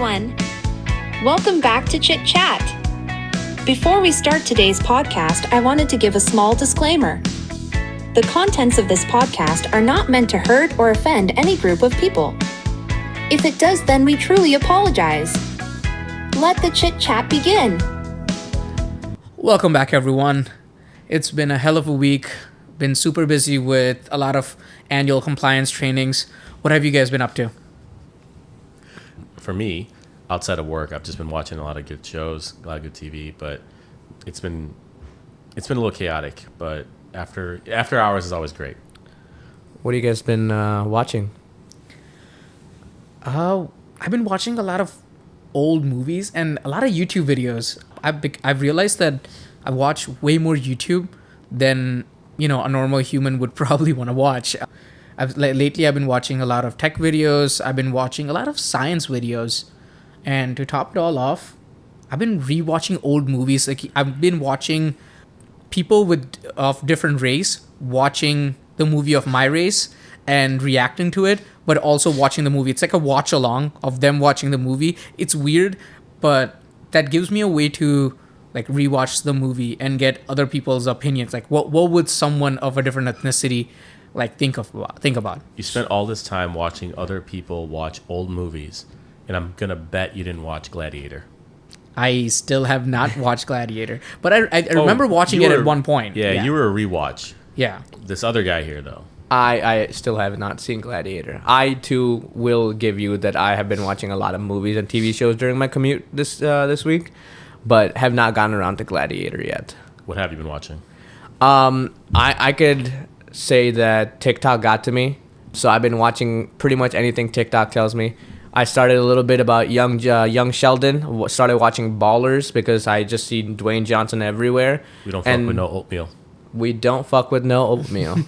everyone. Welcome back to Chit Chat. Before we start today's podcast, I wanted to give a small disclaimer. The contents of this podcast are not meant to hurt or offend any group of people. If it does, then we truly apologize. Let the Chit Chat begin. Welcome back, everyone. It's been a hell of a week. Been super busy with a lot of annual compliance trainings. What have you guys been up to? For me, outside of work, I've just been watching a lot of good shows, a lot of good TV, but it's been a little chaotic, but after hours is always great. What have you guys been watching? I've been watching a lot of old movies and a lot of YouTube videos. I've realized that I watch way more YouTube than a normal human would probably want to watch. Lately I've been watching a lot of tech videos. I've been watching a lot of science videos, and to top it all off, I've been rewatching old movies. Like I've been watching people of different race watching the movie of my race and reacting to it, but also watching the movie. It's like a watch along of them watching the movie. It's weird, but that gives me a way to like rewatch the movie and get other people's opinions. Like what would someone of a different ethnicity like think about? You spent all this time watching other people watch old movies, and I'm gonna bet you didn't watch Gladiator. I still have not watched Gladiator, but I remember watching it at one point. Yeah, you were a rewatch. Yeah. This other guy here, though. I still have not seen Gladiator. I, too, will give you that I have been watching a lot of movies and TV shows during my commute this week, but have not gotten around to Gladiator yet. What have you been watching? I could say that TikTok got to me, so I've been watching pretty much anything TikTok tells me. I started a little bit about young Sheldon. Started watching Ballers because I just see Dwayne Johnson everywhere. We don't fuck with no oatmeal. We don't fuck with no oatmeal.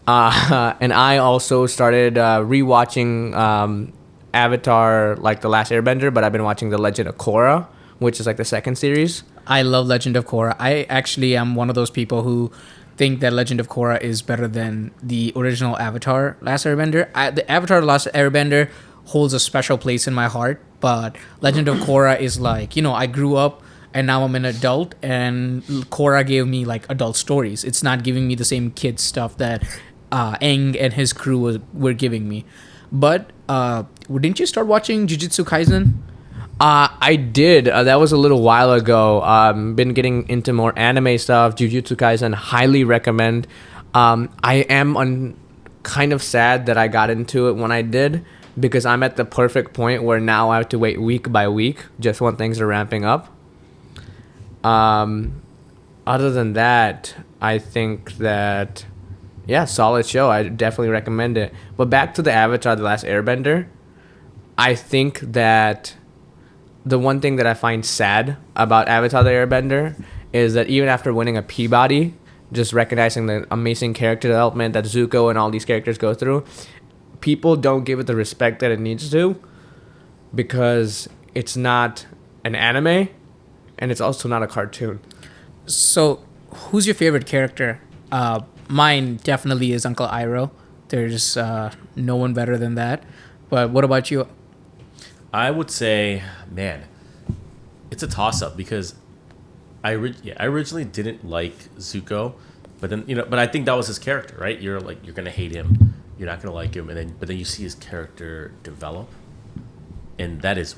And I also started rewatching Avatar, like The Last Airbender, but I've been watching The Legend of Korra, which is like the second series. I love Legend of Korra. I actually am one of those people who think that Legend of Korra is better than the original Avatar Last Airbender. The Avatar Last Airbender holds a special place in my heart, but Legend of Korra is like, I grew up and now I'm an adult, and Korra gave me like adult stories. It's not giving me the same kid stuff that Aang and his crew were giving me. But didn't you start watching Jujutsu Kaisen? I did. That was a little while ago. Been getting into more anime stuff. Jujutsu Kaisen, highly recommend. I am kind of sad that I got into it when I did, because I'm at the perfect point where now I have to wait week by week just when things are ramping up. Other than that, I think that, solid show. I definitely recommend it. But back to the Avatar, The Last Airbender, I think that the one thing that I find sad about Avatar, The Airbender is that even after winning a Peabody, just recognizing the amazing character development that Zuko and all these characters go through, people don't give it the respect that it needs to, because it's not an anime and it's also not a cartoon. So who's your favorite character? Mine definitely is Uncle Iroh. There's no one better than that. But what about you? I would say, man, it's a toss-up, because I originally didn't like Zuko, but then but I think that was his character, right? You're gonna hate him, you're not gonna like him, but then you see his character develop, and that is,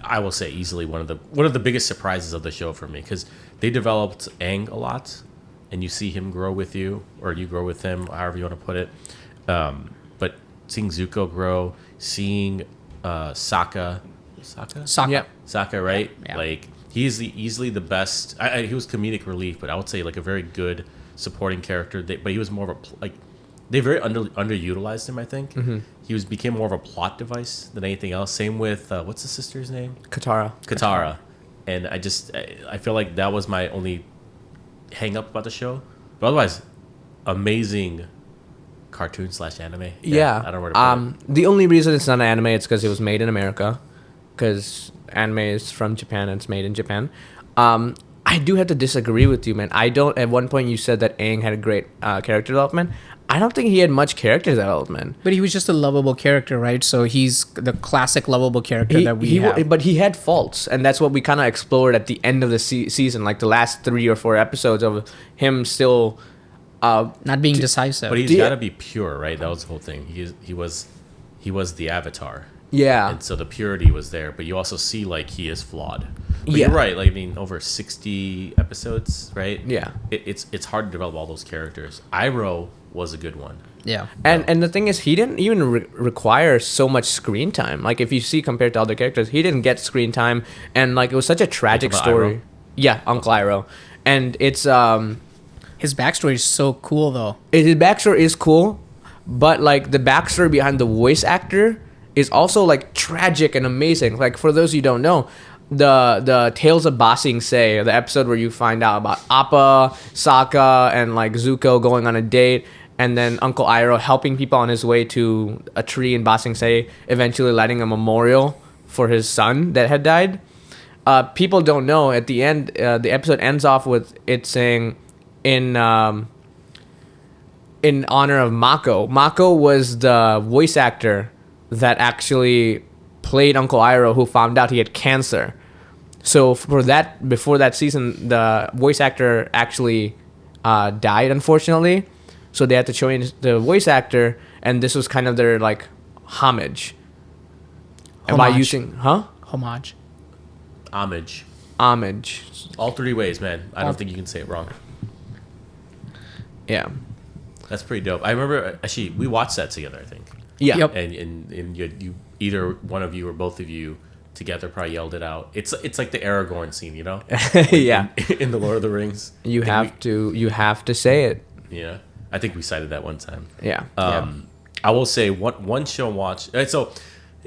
I will say, easily one of the biggest surprises of the show for me, because they developed Aang a lot, and you see him grow with you, or you grow with him, however you want to put it. But seeing Zuko grow, seeing Sokka, right? Yeah. Like, he is easily the best. He was comedic relief, but I would say like a very good supporting character. But he was more of a they very underutilized him. I think he became more of a plot device than anything else. Same with what's the sister's name? Katara. And I feel like that was my only hang up about the show. But otherwise, amazing cartoon / anime. Yeah. I don't know where to put it. The only reason it's not an anime is because it was made in America, because anime is from Japan and it's made in Japan. I do have to disagree with you, man. At one point you said that Aang had a great character development. I don't think he had much character development. But he was just a lovable character, right? So he's the classic lovable character that we have. But he had faults, and that's what we kind of explored at the end of the season, like the last 3 or 4 episodes of him still not being decisive. But he's got to be pure, right? That was the whole thing. He was the Avatar. Yeah. And so the purity was there, but you also see like he is flawed. But Yeah. you're right. Like I mean, over 60 episodes, right? Yeah. It's hard to develop all those characters. Iroh was a good one. Yeah. And the thing is, he didn't even require so much screen time. Like, if you see compared to other characters, he didn't get screen time. And, like, it was such a tragic about story. Iroh? Yeah, Uncle Iroh. And it's... His backstory is so cool, though. his backstory is cool, but, like, the backstory behind the voice actor is also, like, tragic and amazing. Like, for those you don't know, the Tales of Ba Sing Se, the episode where you find out about Appa, Sokka, and, like, Zuko going on a date, and then Uncle Iroh helping people on his way to a tree in Ba Sing Se, eventually lighting a memorial for his son that had died. People don't know, at the end, the episode ends off with it saying, in honor of Mako. Mako was the voice actor that actually played Uncle Iroh, who found out he had cancer. So before that season, the voice actor actually died, unfortunately. So they had to change the voice actor, and this was kind of their like homage. And by Homage. using Homage. Homage. All 3 ways, man. I don't think you can say it wrong. Yeah. That's pretty dope. I remember actually we watched that together, I think. Yeah. Yep. And you either one of you or both of you together probably yelled it out. It's like the Aragorn scene, you know? Yeah. In the Lord of the Rings. You have to say it. Yeah. I think we cited that one time. Yeah. I will say one show watch. So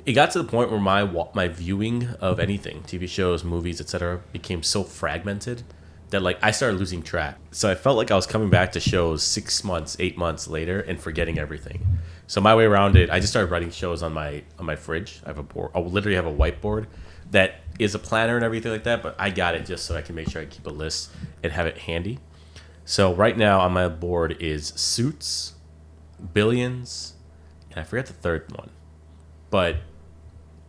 it got to the point where my viewing of anything, TV shows, movies, etc., became so fragmented that like I started losing track. So I felt like I was coming back to shows 6 months, 8 months later and forgetting everything. So my way around it, I just started writing shows on my fridge. I have a board. I literally have a whiteboard that is a planner and everything like that. But I got it just so I can make sure I keep a list and have it handy. So right now on my board is Suits, Billions, and I forget the third one. But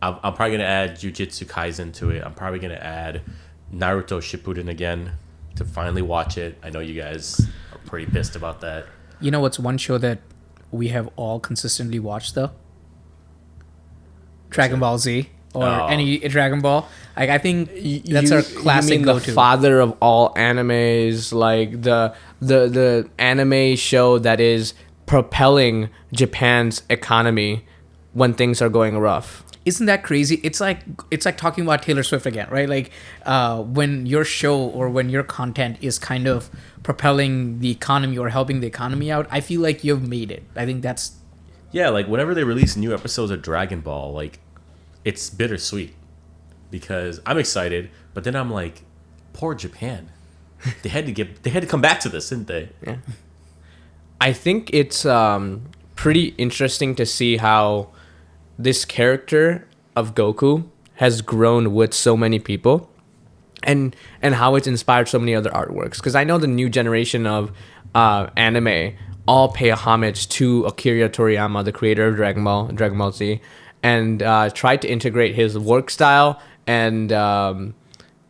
I'm probably gonna add Jujutsu Kaisen to it. I'm probably gonna add Naruto Shippuden again to finally watch it. I know you guys are pretty pissed about that. You know what's one show that we have all consistently watched, though? Dragon Ball Z. Or any Dragon Ball. Like, I think that's our classic you mean go-to. the father of all animes, like the anime show that is propelling Japan's economy when things are going rough. Isn't that crazy? It's like talking about Taylor Swift again, right? Like when your show or when your content is kind of propelling the economy or helping the economy out, I feel like you've made it. I think that's... Yeah, like whenever they release new episodes of Dragon Ball, like it's bittersweet because I'm excited, but then I'm like, poor Japan. They had to come back to this, didn't they? Yeah. I think it's pretty interesting to see how this character of Goku has grown with so many people and how it's inspired so many other artworks. Because I know the new generation of anime all pay homage to Akira Toriyama, the creator of Dragon Ball Z, and tried to integrate his work style and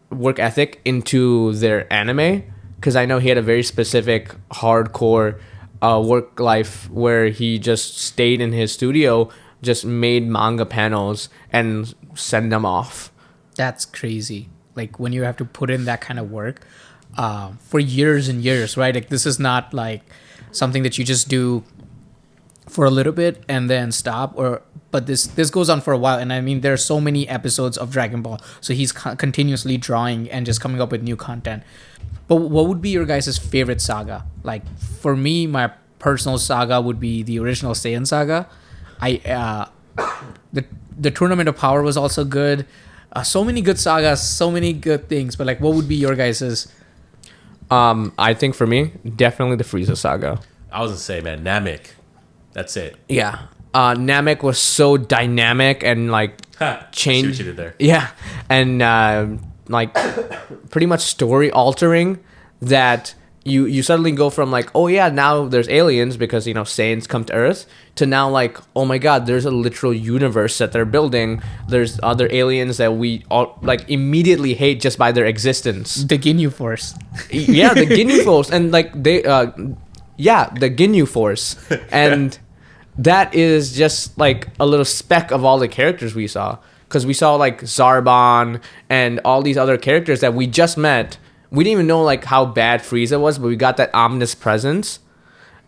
work ethic into their anime. Because I know he had a very specific, hardcore work life where he just stayed in his studio, just made manga panels and send them off. That's crazy. Like when you have to put in that kind of work for years and years, right? Like this is not like something that you just do for a little bit and then stop, but this goes on for a while. And I mean, there are so many episodes of Dragon Ball, so he's continuously drawing and just coming up with new content. But what would be your guys' favorite saga? Like for me, my personal saga would be the original Saiyan saga. The Tournament of Power was also good. So many good sagas, so many good things. But like, what would be your guys's? I think for me, definitely the Frieza saga. I was gonna say, man, Namek. That's it. Yeah. Namek was so dynamic and like See what you did there. Yeah. And like pretty much story altering that you suddenly go from like, oh yeah, now there's aliens because Saiyans come to Earth, to now like, oh my god, there's a literal universe that they're building. There's other aliens that we all like immediately hate just by their existence. The Ginyu Force. Yeah, the Ginyu Force, and like the Ginyu Force, and that is just like a little speck of all the characters we saw, because we saw like Zarbon and all these other characters that we just met. We didn't even know like how bad Frieza was, but we got that ominous presence,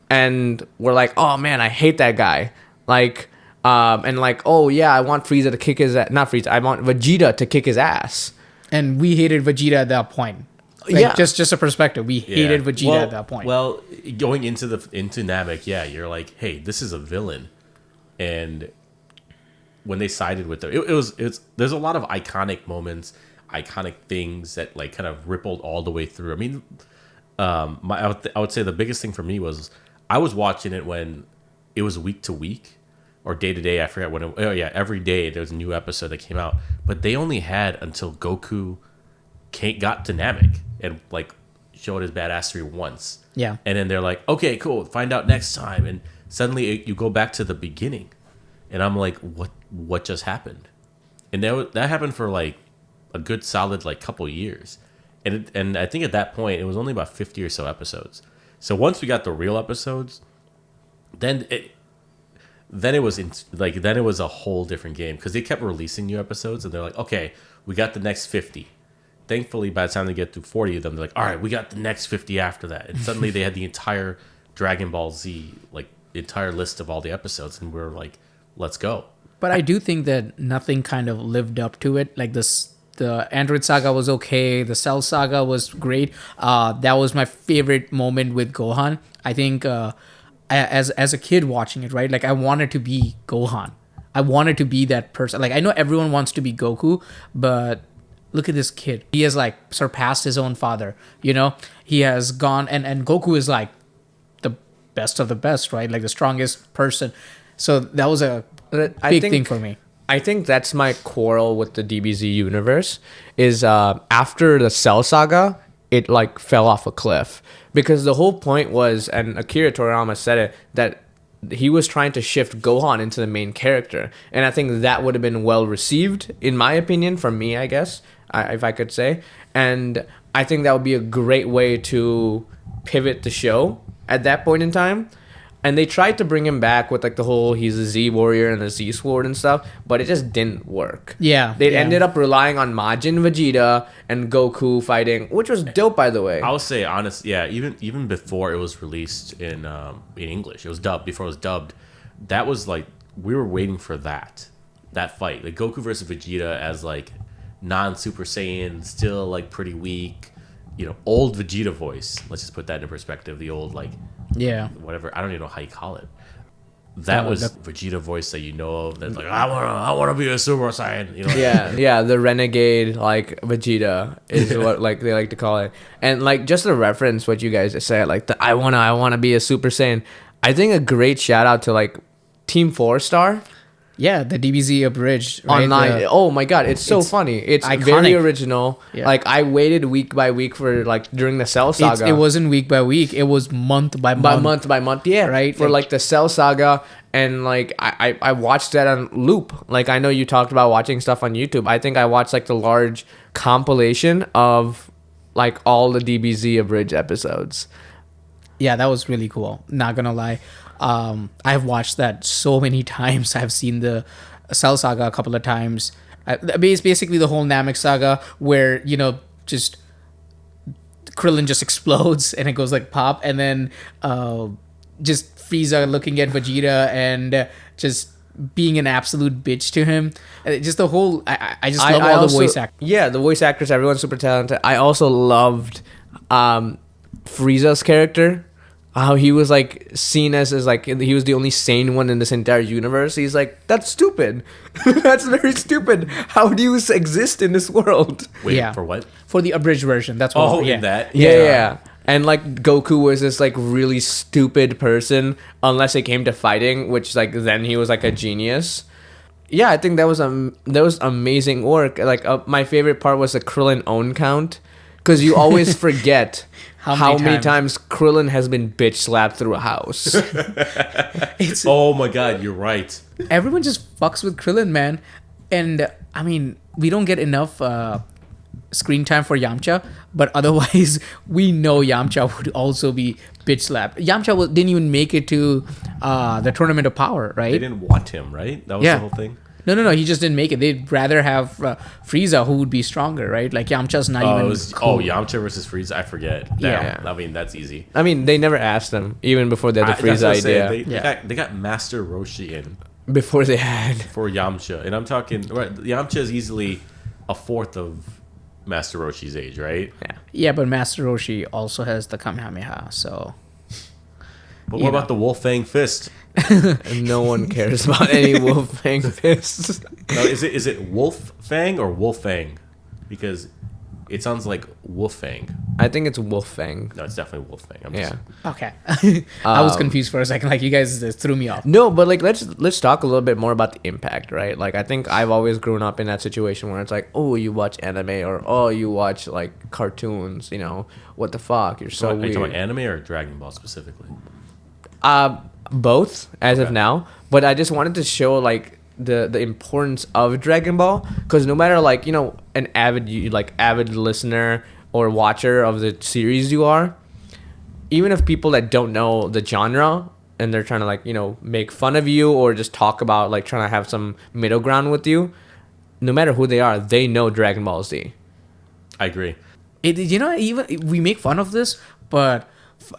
and we're like, oh man, I hate that guy. Like, and like, oh yeah, I want Frieza to kick his not Frieza, I want Vegeta to kick his ass. And we hated Vegeta at that point. Like, yeah, just a perspective. We hated Vegeta at that point. Well, going into Namek, yeah, you're like, hey, this is a villain, and when they sided with them, it's there's a lot of iconic moments, iconic things that like kind of rippled all the way through. I mean, I would say the biggest thing for me was I was watching it when it was week to week or day to day. I forget when. Every day there was a new episode that came out, but they only had until Goku got to Namek and like showed his badassery once. Yeah, and then they're like, okay, cool, find out next time, and suddenly you go back to the beginning, and I'm like, what just happened? And that happened for like a good solid like couple years, and I think at that point it was only about 50 or so episodes. So once we got the real episodes, then it was a whole different game, because they kept releasing new episodes, and they're like, okay, we got the next 50. Thankfully, by the time they get through 40 of them, they're like, all right, we got the next 50 after that, and suddenly they had the entire Dragon Ball Z, like the entire list of all the episodes, and we're like, let's go. but I do think that nothing kind of lived up to it. Like the Android Saga was okay. The Cell Saga was great. That was my favorite moment with Gohan. I think as a kid watching it, right? Like I wanted to be Gohan. I wanted to be that person. Like I know everyone wants to be Goku, but look at this kid. He has like surpassed his own father. He has gone, and Goku is like the best of the best, right? Like the strongest person. So that was a big thing for me. I think that's my quarrel with the DBZ universe is after the Cell Saga, it like fell off a cliff, because the whole point was, and Akira Toriyama said it, that he was trying to shift Gohan into the main character, and I think that would have been well received, in my opinion, from me, I guess, if I could say, and I think that would be a great way to pivot the show at that point in time. And they tried to bring him back with like the whole he's a Z warrior and a Z sword and stuff, but it just didn't work. Yeah, they ended up relying on Majin Vegeta and Goku fighting, which was dope, by the way. I'll say honest, yeah. Even before it was released in English, it was dubbed. Before it was dubbed, that was like we were waiting for that fight, like Goku versus Vegeta as like non-Super Saiyan, still like pretty weak, old Vegeta voice. Let's just put that into perspective. The old like. Yeah. Whatever. I don't even know how you call it. That was Vegeta voice that of. That's like, I wanna be a Super Saiyan. Yeah. The renegade like Vegeta is what like they like to call it. And like just to reference what you guys said, like the I wanna be a Super Saiyan. I think a great shout out to like Team 4-Star. Yeah, the DBZ abridged right? Online. Oh my god, it's so funny. It's iconic. Very original. Yeah. Like I waited week by week for like during the Cell Saga. It wasn't week by week. It was month by month. By month, yeah. Right. For like the Cell Saga, and like I watched that on loop. Like I know you talked about watching stuff on YouTube. I think I watched like the large compilation of like all the DBZ abridged episodes. Yeah, that was really cool. Not gonna lie. I've watched that so many times. I've seen the Cell Saga a couple of times. Basically the whole Namek Saga where, just Krillin just explodes and it goes like pop, and then just Frieza looking at Vegeta and just being an absolute bitch to him. Just the whole... I just love all the voice actors. Yeah, the voice actors, everyone's super talented. I also loved Frieza's character. How he was like seen as like he was the only sane one in this entire universe. He's like, that's stupid. That's very stupid. How do you exist in this world? Wait, for what? For the abridged version. That's what. In that. Yeah. And like Goku was this like really stupid person unless it came to fighting, which like then he was like a genius. Yeah, I think that was amazing work. Like my favorite part was the Krillin own count, because you always forget how many times Krillin has been bitch slapped through a house. Oh my god, you're right. Everyone just fucks with Krillin, man. And I mean, we don't get enough screen time for Yamcha, but otherwise, we know Yamcha would also be bitch slapped. Yamcha didn't even make it to the Tournament of Power, right? They didn't want him, right? That was the whole thing. No, he just didn't make it. They'd rather have Frieza, who would be stronger, right? Like Yamcha's not even. Cool. Yamcha versus Frieza. I forget. Yeah. I mean, that's easy. I mean, they never asked them even before they had the Frieza idea. They got Master Roshi in Before they had for Yamcha, and I'm talking. Right, Yamcha is easily a fourth of Master Roshi's age, right? Yeah, but Master Roshi also has the Kamehameha, so. But what about the Wolf Fang Fist? no one cares about any Wolf Fang fists. No, is it Wolf Fang or Wolf Fang? Because it sounds like Wolf Fang. I think it's Wolf Fang. No, it's definitely Wolf Fang. Yeah. Okay. I was confused for a second. Like you guys threw me off. No, but like let's talk a little bit more about the impact, right? Like I think I've always grown up in that situation where it's like, oh, you watch anime or oh, you watch like cartoons. You know, what the fuck? You're so weird. Are you talking about anime or Dragon Ball specifically? Both as of now, but I just wanted to show like the importance of Dragon Ball, because no matter like, you know, an avid listener or watcher of the series you are, even if people that don't know the genre and they're trying to like, you know, make fun of you or just talk about like trying to have some middle ground with you, no matter who they are, they know Dragon Ball Z. I agree. You know, even we make fun of this, but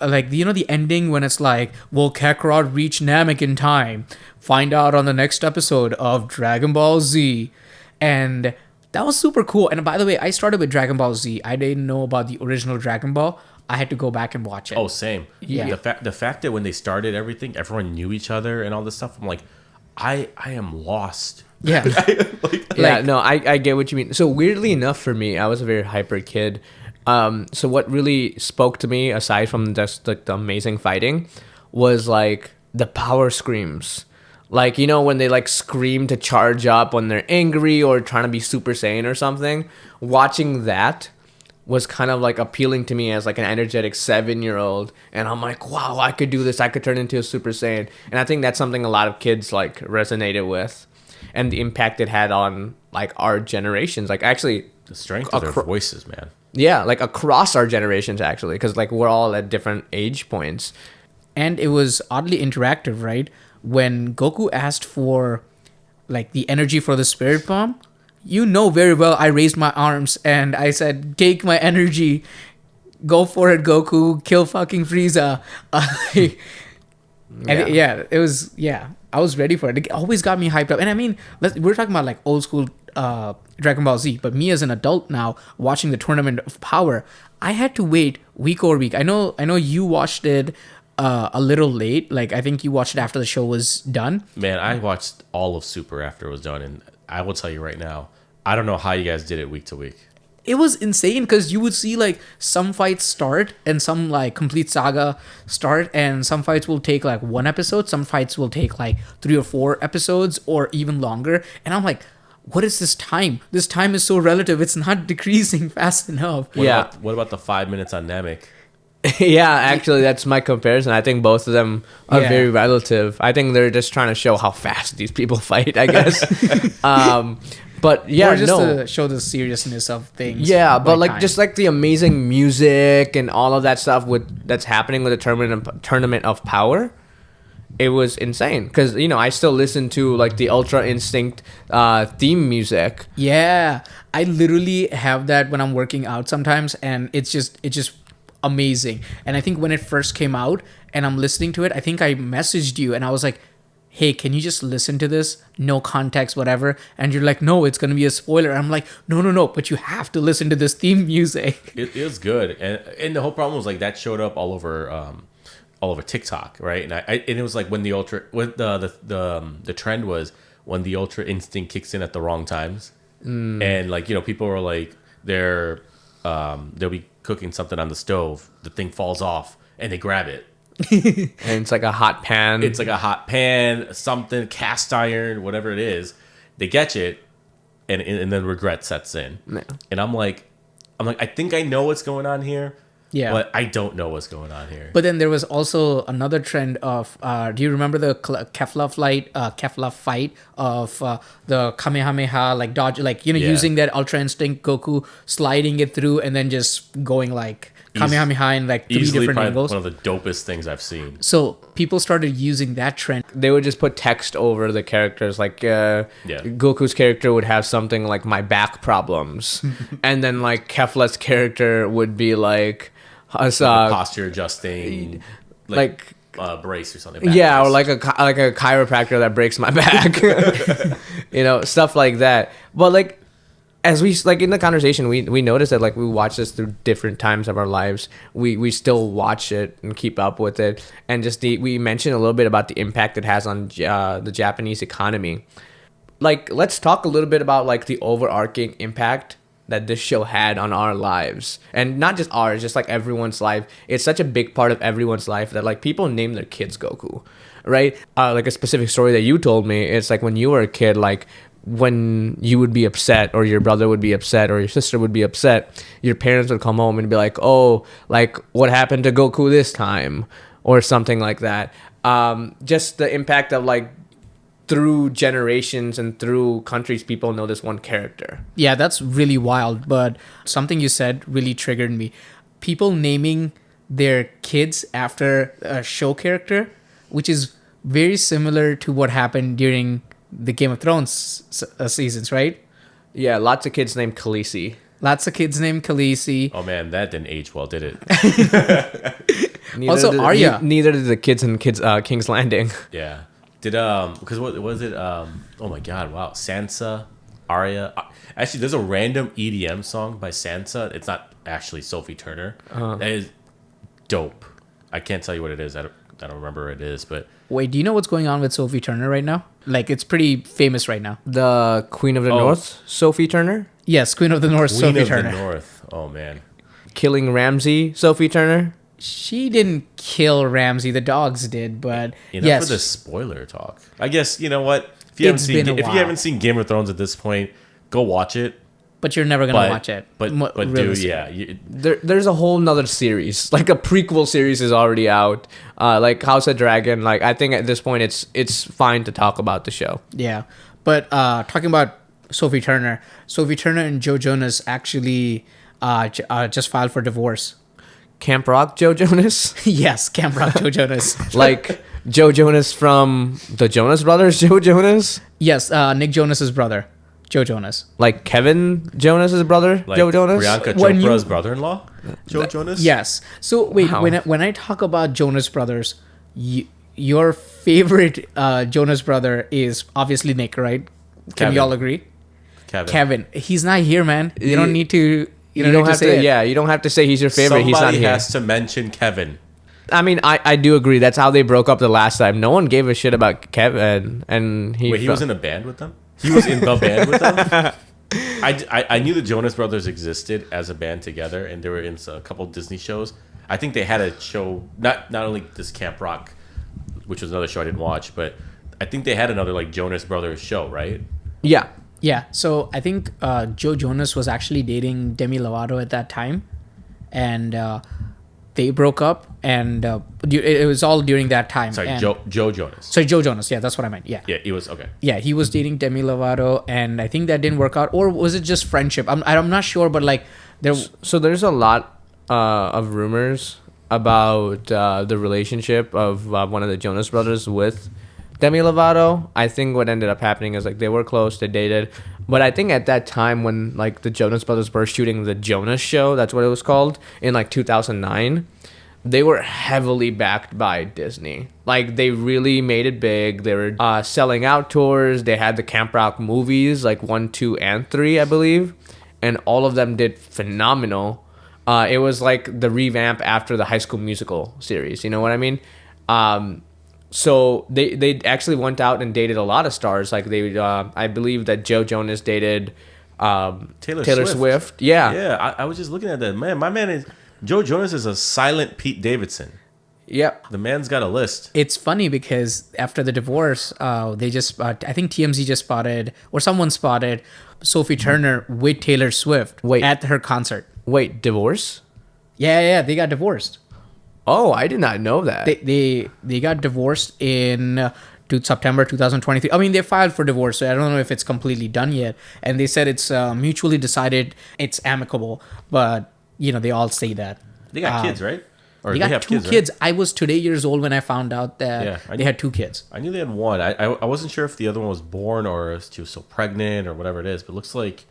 like, you know, the ending when it's like, will Kakarot reach Namek in time? Find out on the next episode of Dragon Ball Z. And that was super cool. And by the way, I started with Dragon Ball Z. I didn't know about the original Dragon Ball. I had to go back and watch it. Oh, same. Yeah. The fact that when they started everything, everyone knew each other and all this stuff. I'm like, I am lost. Yeah. I get what you mean. So weirdly enough for me, I was a very hyper kid. So what really spoke to me, aside from just like the amazing fighting, was like the power screams. Like, you know, when they like scream to charge up when they're angry or trying to be Super Saiyan or something. Watching that was kind of like appealing to me as like an energetic 7-year-old. And I'm like, wow, I could do this. I could turn into a Super Saiyan. And I think that's something a lot of kids like resonated with. And the impact it had on like our generations. Like actually, the strength of their voices, man. Yeah, like across our generations, actually, because like we're all at different age points. And it was oddly interactive, right? When Goku asked for like the energy for the spirit bomb, you know very well I raised my arms and I said, take my energy, go for it, Goku, kill fucking Frieza. I was ready for it. It always got me hyped up. And I mean, we're talking about like old school Dragon Ball Z, but me as an adult now watching the Tournament of Power, I had to wait week over week. I know you watched it a little late. Like I think you watched it after the show was done. Man, I watched all of Super after it was done, and I will tell you right now, I don't know how you guys did it week to week. It was insane because you would see like some fights start and some like complete saga start, and some fights will take like 1 episode, some fights will take like 3 or 4 episodes or even longer. And I'm like, what is this time? This time is so relative. It's not decreasing fast enough. What about the 5 minutes on Namek? Yeah, actually, that's my comparison. I think both of them are very relative. I think they're just trying to show how fast these people fight, I guess. But yeah, or just to show the seriousness of things. Yeah, but like just like the amazing music and all of that stuff that's happening with the Tournament of Power, it was insane. Because, you know, I still listen to like the Ultra Instinct theme music. Yeah, I literally have that when I'm working out sometimes, and it's just amazing. And I think when it first came out and I'm listening to it, I think I messaged you and I was like, hey, can you just listen to this? No context, whatever. And you're like, no, it's going to be a spoiler. I'm like, no, but you have to listen to this theme music. It is good. And the whole problem was like that showed up all over TikTok, right? And it was like when the trend was when the Ultra Instinct kicks in at the wrong times. And like, you know, people were like, they'll be cooking something on the stove, the thing falls off and they grab it. And it's like a hot pan. It's like a hot pan, something, cast iron, whatever it is. They catch it, and then regret sets in. Yeah. And I'm like, I think I know what's going on here. Yeah. But I don't know what's going on here. But then there was also another trend of, do you remember the Kefla fight of the Kamehameha, like dodge, like, Yeah. using that Ultra Instinct Goku, sliding it through and then just going like Kamehameha in like 3 Easily different probably angles. one of the dopest things I've seen. So people started using that trend. They would just put text over the characters. Like Goku's character would have something like "my back problems," and then like Kefla's character would be like, Posture adjusting, like brace or something. yeah, brace. or like a chiropractor that breaks my back, stuff like that. But like, as we like in the conversation, we noticed that like we watch this through different times of our lives. We still watch it and keep up with it, and just we mentioned a little bit about the impact it has on the Japanese economy. Like, let's talk a little bit about like the overarching impact that this show had on our lives, and not just ours, just like everyone's life. It's such a big part of everyone's life that like people name their kids Goku, right? Like a specific story that you told me, it's like when you were a kid, like when you would be upset or your brother would be upset or your sister would be upset, your parents would come home and be like, oh, like what happened to Goku this time, or something like that. Just the impact of like through generations and through countries, people know this one character. Yeah, that's really wild. But something you said really triggered me. People naming their kids after a show character, which is very similar to what happened during the Game of Thrones seasons, right? Yeah, lots of kids named Khaleesi. Lots of kids named Khaleesi. Oh man, that didn't age well, did it? Also, Arya. Neither did the kids in King's Landing. Yeah. Did because what was it? Oh my god! Wow, Sansa, Arya. Actually, there's a random EDM song by Sansa. It's not actually Sophie Turner. That is dope. I can't tell you what it is. I don't remember what it is, but Wait, do you know what's going on with Sophie Turner right now? Like, it's pretty famous right now. The Queen of the North, Sophie Turner. Yes, Queen of the North, Queen Sophie of Turner. the North. Oh man. Killing Ramsay, Sophie Turner. She didn't kill Ramsay. The dogs did, but Enough yes. for the spoiler talk. I guess you know what. If you It's been a if you while. haven't seen Game of Thrones at this point, go watch it. But you're never gonna watch it. But dude, realistically. yeah. There's a whole nother series, like a prequel series is already out, like House of Dragon. Like I think at this point it's fine to talk about the show. Yeah, but talking about Sophie Turner and Joe Jonas actually just filed for divorce. Camp Rock Joe Jonas, Yes, Camp Rock Joe Jonas. like Joe Jonas from the Jonas Brothers. Joe Jonas, Yes, Nick Jonas's brother, Joe Jonas. like Kevin Jonas's brother, Like Joe Jonas. Priyanka When you- Chopra's brother-in-law, Joe Jonas. Yes. So wait, Wow. when I talk about Jonas Brothers, your favorite Jonas brother is obviously Nick, right? Can we Kevin. all agree? Kevin. He's not here, man. You don't need to. You You don't don't need have to say to. it. Yeah, you don't have to say he's your favorite. Somebody He's not here. has to mention Kevin. I mean, I do agree. That's how they broke up the last time. No one gave a shit about Kevin, and he. Wait, he was in a band with them? He was in the band with them? I knew the Jonas Brothers existed as a band together, and they were in a couple Disney shows. I think they had a show, not only this Camp Rock, which was another show I didn't watch, but I think they had another like Jonas Brothers show, right? Yeah. Yeah. So I think Joe Jonas was actually dating Demi Lovato at that time, and they broke up, and it was all during that time. Sorry, and, Joe Jonas. Sorry, Joe Jonas. Yeah, that's what I meant. Yeah. Yeah, he was okay. Yeah, he was dating Demi Lovato, and I think that didn't work out, or was it just friendship? I'm not sure, but like there. So there's a lot of rumors about the relationship of one of the Jonas Brothers with Demi Lovato. I think what ended up happening is like they were close, they dated, but I think at that time when like the Jonas Brothers were shooting the Jonas Show, that's what it was called, in like 2009, they were heavily backed by Disney. Like they really made it big. They were selling out tours. They had the Camp Rock movies, like 1, 2, and 3, I believe, and all of them did phenomenal. It was like the revamp after the High School Musical series. You know what I mean? So they actually went out and dated a lot of stars. Like they, I believe that Joe Jonas dated Taylor Swift. Yeah. Yeah, I was just looking at that. Man, my man is... Joe Jonas is a silent Pete Davidson. Yep. The man's got a list. It's funny because after the divorce, they just I think TMZ just spotted, or someone spotted, Sophie Turner with Taylor Swift Wait. at her concert. Wait, divorce? Yeah, they got divorced. Oh, I did not know that. They got divorced in to September 2023. I mean, they filed for divorce, so I don't know if it's completely done yet. And they said it's mutually decided, it's amicable, but they all say that. They got kids, right? Or They got have two right? kids. I was today years old when I found out that I they had two kids. I knew they had one. I wasn't sure if the other one was born or if she was still pregnant or whatever it is. But it looks like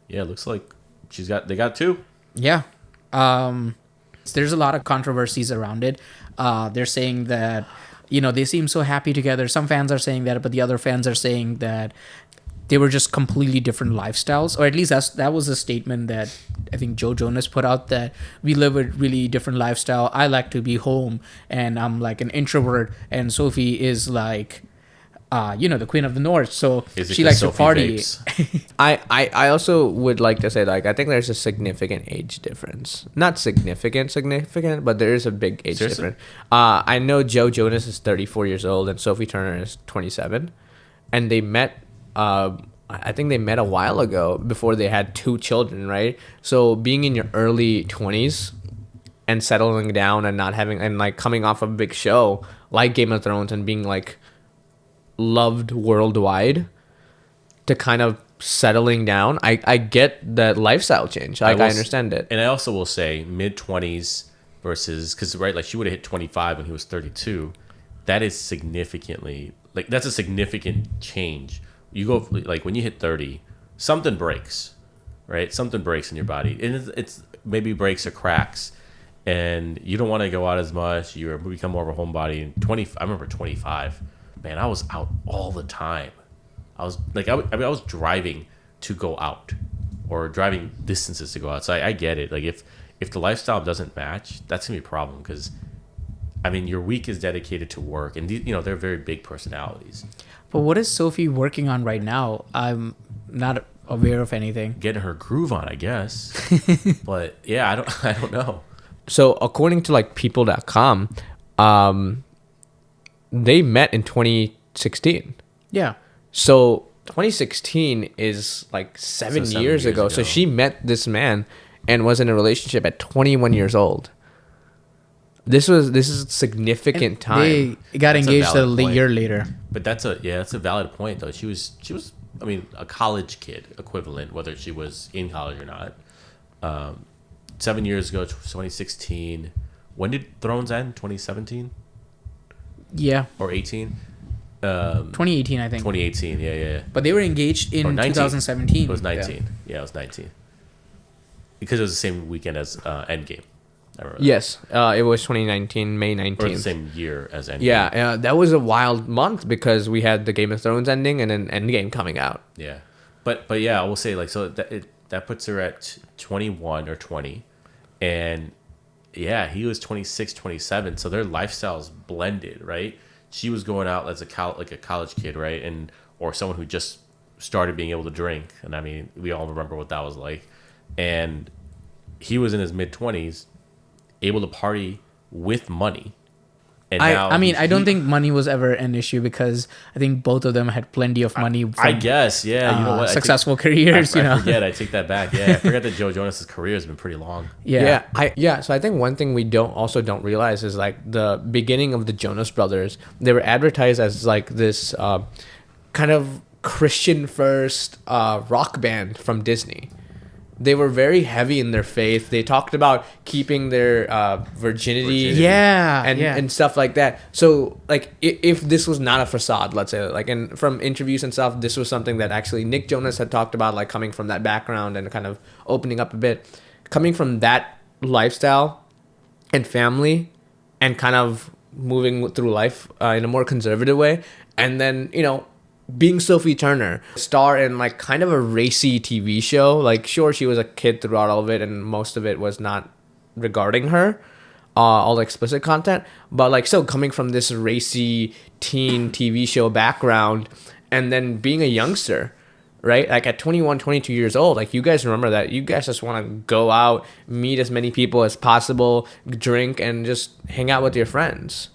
they got two. Yeah. There's a lot of controversies around it. They're saying that, they seem so happy together. Some fans are saying that, but the other fans are saying that they were just completely different lifestyles, or at least that was a statement that I think Joe Jonas put out, that we live a really different lifestyle. I like to be home, and I'm like an introvert, and Sophie is like, the queen of the north, so she likes to party. I also would like to say, like, I think there's a significant age difference. Not significant, but there is a big age difference. I know Joe Jonas is 34 years old and Sophie Turner is 27, and they met. I think they met a while ago before they had two children, right? So being in your early 20s and settling down and not having, and like coming off of a big show like Game of Thrones and being like loved worldwide, to kind of settling down, I get that lifestyle change. Like, I understand it. And I also will say mid-20s versus, because right, like she would have hit 25 when he was 32. That is significantly, like, that's a significant change. You go, like, when you hit 30, something breaks, right? Something breaks in your body, and it's maybe breaks or cracks, and you don't want to go out as much. You become more of a homebody. And I remember 25. Man, I was out all the time. I was like, I was driving to go out, or driving distances to go out. So I get it. Like, if the lifestyle doesn't match, that's gonna be a problem, because I mean, your week is dedicated to work, and they're very big personalities. But what is Sophie working on right now? I'm not aware of anything. Getting her groove on, I guess. But yeah, I don't know. So according to like people.com, they met in 2016. Yeah. So 2016 is like 7 years ago. So she met this man and was in a relationship at 21 years old. This is significant time. They got engaged a year later. But that's a valid point, though. She was I mean, a college kid equivalent, whether she was in college or not. 7 years ago, 2016. When did Thrones end? 2017? Yeah. Or 18? 2018, I think. 2018, yeah. But they were engaged in 2017. It was 19. Yeah, it was 19. Because it was the same weekend as Endgame. I remember that. Yes, it was 2019, May 19th. Or the same year as Endgame. Yeah, that was a wild month because we had the Game of Thrones ending and then Endgame coming out. Yeah. But yeah, I will say, like, so that puts her at 21 or 20. And yeah, he was 26, 27. So their lifestyles blended, right? She was going out as a college kid, right? Or someone who just started being able to drink. And I mean, we all remember what that was like. And he was in his mid-20s, able to party with money. And I don't think money was ever an issue because I think both of them had plenty of money. I guess, yeah. You know what? Successful careers, I forget. I take that back. Yeah, I forget that Joe Jonas's career has been pretty long. Yeah. So I think one thing we don't realize is like the beginning of the Jonas Brothers. They were advertised as like this kind of Christian first rock band from Disney. They were very heavy in their faith. They talked about keeping their virginity. And stuff like that. So, like, if this was not a facade, let's say, like, and from interviews and stuff, this was something that actually Nick Jonas had talked about, like, coming from that background and kind of opening up a bit. Coming from that lifestyle and family and kind of moving through life in a more conservative way. And then, being Sophie Turner, star in like kind of a racy TV show. Like, sure, she was a kid throughout all of it, and most of it was not regarding her, all the explicit content. But like, still coming from this racy teen TV show background, and then being a youngster, right? Like at 21, 22 years old, like you guys remember that. You guys just want to go out, meet as many people as possible, drink, and just hang out with your friends.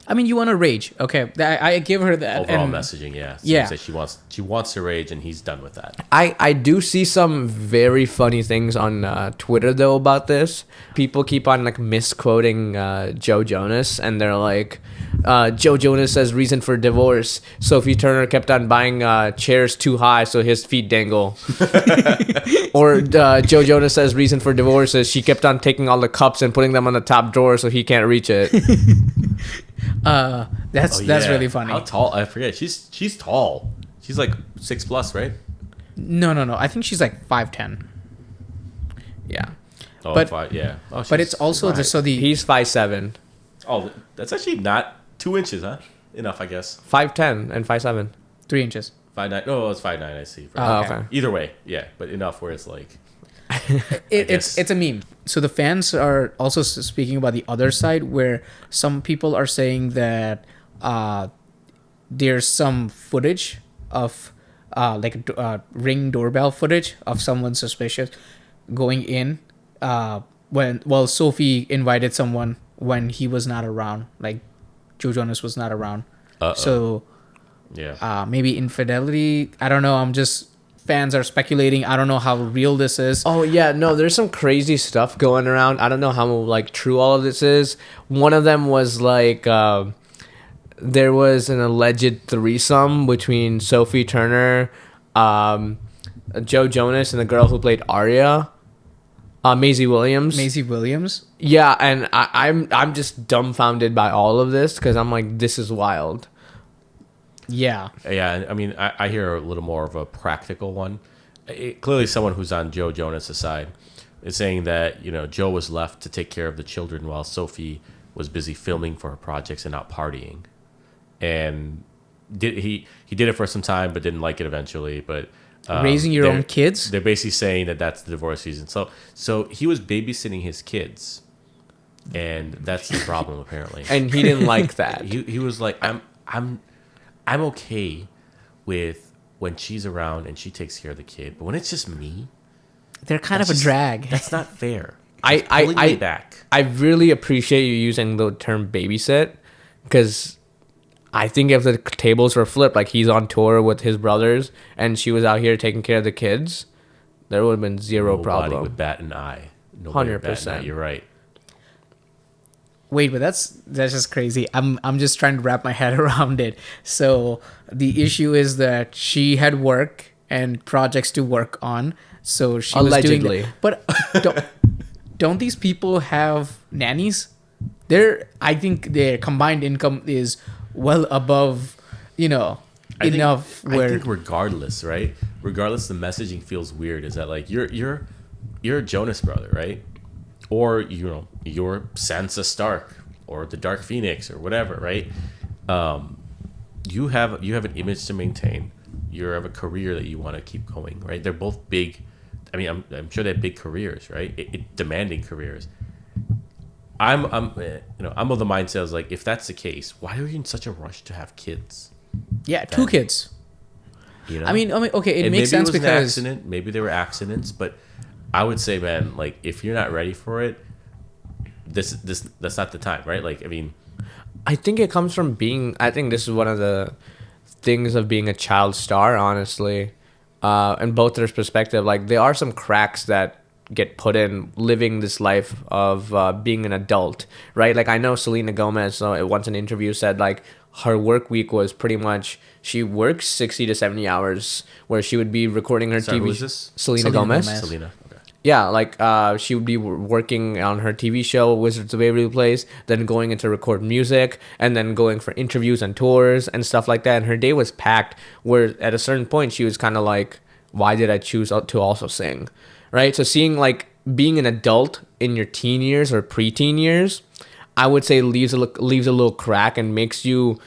I mean, you want to rage. Okay, I give her that. Overall and messaging, yeah. Yeah. Seems like she wants to rage, and he's done with that. I do see some very funny things on Twitter though about this. People keep on like misquoting Joe Jonas, and they're like, Joe Jonas says reason for divorce. Sophie Turner kept on buying chairs too high so his feet dangle. Or Joe Jonas says reason for divorce is she kept on taking all the cups and putting them on the top drawer so he can't reach it. That's really funny. How tall? I forget. She's tall. She's like 6+, right? No. I think she's like 5'10". Yeah. Oh, But- 5, yeah. Oh, But it's also right. He's 5'7", Oh, that's actually not 2 inches, huh? Enough, I guess. 5'10", and 5'7". 3 inches. 5'9". No, it's 5'9". I see. Oh, Okay. okay. Either way, yeah, but enough where it's like. It's a meme. So the fans are also speaking about the other side, where some people are saying that there's some footage of Ring doorbell footage of someone suspicious going in when Sophie invited someone when he was not around, like Joe Jonas was not around. So Yeah. maybe infidelity. I don't know. Fans are speculating. I don't know how real this is. Oh yeah, no, there's some crazy stuff going around. I don't know how like true all of this is. One of them was like there was an alleged threesome between Sophie Turner, Joe Jonas, and the girl who played Arya, Maisie Williams. Maisie Williams. Yeah, and I'm just dumbfounded by all of this because I'm like, this is wild. Yeah. Yeah, I mean, I hear a little more of a practical one. Clearly, someone who's on Joe Jonas' side is saying that, Joe was left to take care of the children while Sophie was busy filming for her projects and out partying. And he did it for some time, but didn't like it eventually. But Raising your own kids? They're basically saying that that's the divorce season. So he was babysitting his kids, and that's the problem apparently. And he didn't like that. He was like, I'm okay with when she's around and she takes care of the kid, but when it's just me, They're kind of a just- drag. That's not fair. I Back. I really appreciate you using the term babysit because I think if the tables were flipped, like he's on tour with his brothers and she was out here taking care of the kids, there would have been zero Nobody problem. would bat an eye. Nobody would bat an eye. 100%. You're right. Wait, but that's just crazy. I'm just trying to wrap my head around it. So the issue is that she had work and projects to work on. So she Allegedly. was doing that. But don't these people have nannies? I think their combined income is well above, I where think regardless, right? Regardless, the messaging feels weird. Is that like you're a Jonas brother, right? Or you're Sansa Stark or the Dark Phoenix or whatever, right? You have an image to maintain. You have a career that you want to keep going, right? They're both big. I mean, I'm sure they have big careers, right? Demanding careers. I'm of the mindset of like, if that's the case, why are you in such a rush to have kids? yeah, two kids. You know? I mean, okay, it And makes maybe sense it was an because accident. Maybe there were accidents, but I would say, man, like if you're not ready for it, that's not the time, right? Like, I mean, I think it comes from I think this is one of the things of being a child star, honestly. In both their perspective, like there are some cracks that get put in living this life of being an adult, right? Like I know Selena Gomez once in an interview said like her work week was pretty much she works 60 to 70 hours where she would be recording her sorry, TV. who is this? Selena Selena Gomez. Gomez. Selena. Okay. Yeah, like she would be working on her TV show Wizards of Waverly Place, then going into record music, and then going for interviews and tours and stuff like that. And her day was packed. Where at a certain point she was kind of like, "Why did I choose to also sing?" Right? So seeing like being an adult in your teen years or preteen years, I would say leaves a little crack and makes you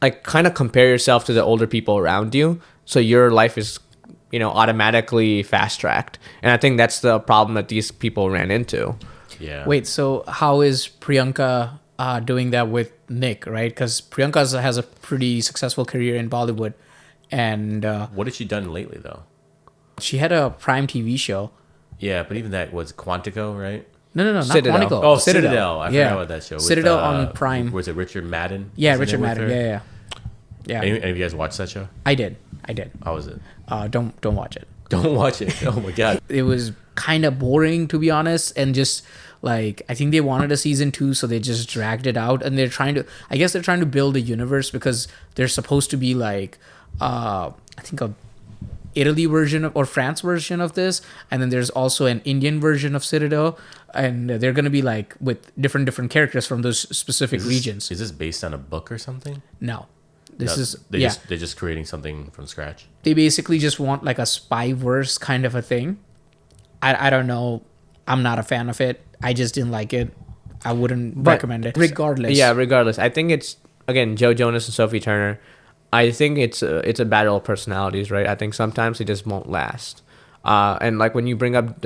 like kind of compare yourself to the older people around you. So your life is automatically fast tracked, and I think that's the problem that these people ran into. Yeah. wait, so how is Priyanka doing that with Nick, right? Because Priyanka has a pretty successful career in Bollywood, and What has she done lately, though? she had a Prime TV show. Yeah, but even that was Quantico, right? No, not Citadel. Chronicle. Oh, Citadel. I forgot about that show. With, Citadel on Prime. Was it Richard Madden? Yeah, Was he Richard there with Madden. her? Yeah. Any of you guys watch that show? I did. How was it? Don't watch it. Don't watch it. Oh my god. It was kind of boring, to be honest, and just like I think they wanted a season 2, so they just dragged it out, and they're trying to build a universe because they're supposed to be like I think a Italy version or France version of this, and then there's also an Indian version of Citadel, and they're gonna be like with different characters from those specific regions. Is this based on a book or something? No, this is they're just creating something from scratch. They basically just want like a spy verse kind of a thing. I don't know. I'm not a fan of it. I just didn't like it. I wouldn't recommend it. Regardless. I think it's, again, Joe Jonas and Sophie Turner. I think it's a battle of personalities, right? I think sometimes they just won't last. And like when you bring up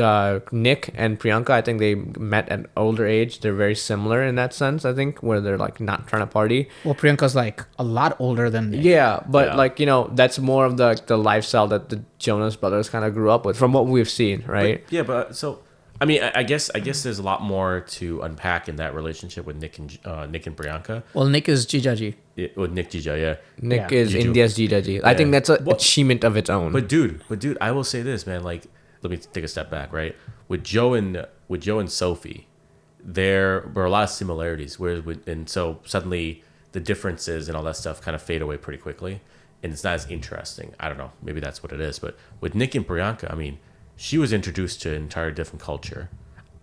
Nick and Priyanka, I think they met at an older age. They're very similar in that sense, I think, where they're like not trying to party. Well, Priyanka's like a lot older than Nick. Yeah, but like, you know, that's more of the lifestyle that the Jonas brothers kind of grew up with from what we've seen, right? But so I mean, I guess there's a lot more to unpack in that relationship with Nick and Priyanka. Well, Nick is Jijaji. With Nick Jija, yeah. Nick is Jiju. India's Jijaji. I think that's an achievement of its own. But dude, I will say this, man. Like, let me take a step back, right? With Joe and Sophie, there were a lot of similarities. And so suddenly the differences and all that stuff kind of fade away pretty quickly, and it's not as interesting. I don't know. Maybe that's what it is. But with Nick and Priyanka, I mean, she was introduced to an entirely different culture,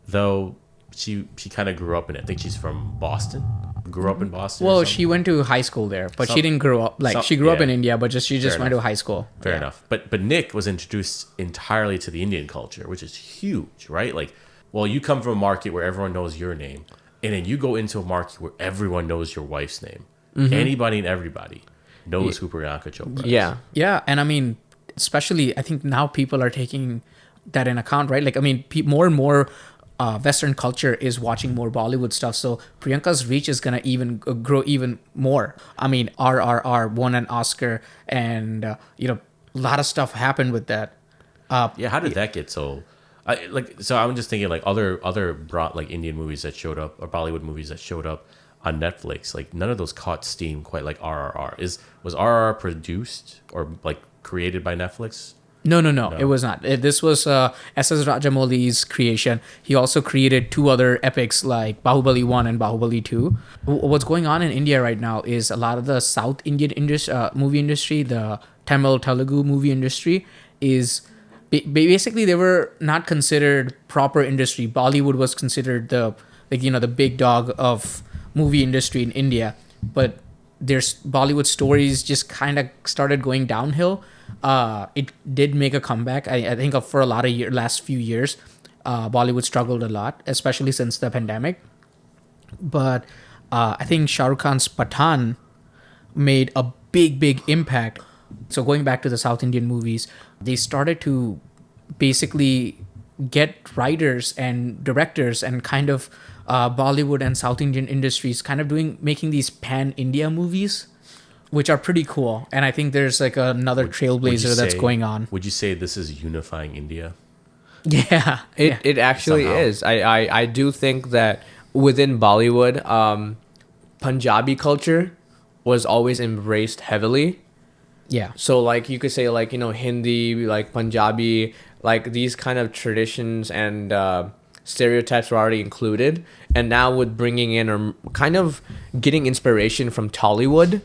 though she kind of grew up in it. I think she's from Boston. Grew up in Boston. Well, she went to high school there, but she didn't grow up she grew up in India, but she just went to high school. Fair enough. But Nick was introduced entirely to the Indian culture, which is huge, right? Like, well, you come from a market where everyone knows your name, and then you go into a market where everyone knows your wife's name. Mm-hmm. Anybody and everybody knows who Priyanka Chopra is. Yeah, and I mean, especially I think now people are taking that in account, right? Like, I mean, more and more Western culture is watching more Bollywood stuff, so Priyanka's reach is gonna even grow even more. I mean, RRR won an Oscar, and a lot of stuff happened with that. How did that get so? So I'm just thinking like other broad like Indian movies that showed up or Bollywood movies that showed up on Netflix. Like none of those caught steam quite like RRR. Was RRR produced or like created by Netflix? No, it was not. This was S.S. Rajamouli's creation. He also created 2 other epics like Bahubali 1 and Bahubali 2. What's going on in India right now is a lot of the South Indian movie industry, the Telugu movie industry, is basically they were not considered proper industry. Bollywood was considered the big dog of movie industry in India, but there's Bollywood stories just kind of started going downhill. It did make a comeback. I think for a lot of last few years, Bollywood struggled a lot, especially since the pandemic. But I think Shah Rukh Khan's Pathan made a big impact. So going back to the South Indian movies, they started to basically get writers and directors and kind of Bollywood and South Indian industries kind of making these pan-India movies, which are pretty cool. And I think there's like another trailblazer that's going on. Would you say this is unifying India? Yeah. It actually is. I do think that within Bollywood, Punjabi culture was always embraced heavily. Yeah. So like you could say like, Hindi, like Punjabi, like these kind of traditions and stereotypes were already included. And now with bringing in or kind of getting inspiration from Tollywood,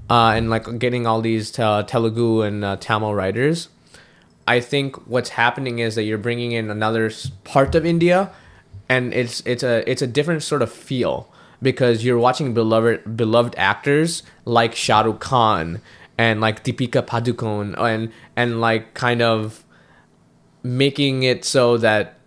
and like getting all these Telugu and Tamil writers, I think what's happening is that you're bringing in another part of India, and it's a different sort of feel because you're watching beloved actors like Shah Rukh Khan and like Deepika Padukone and like kind of making it so that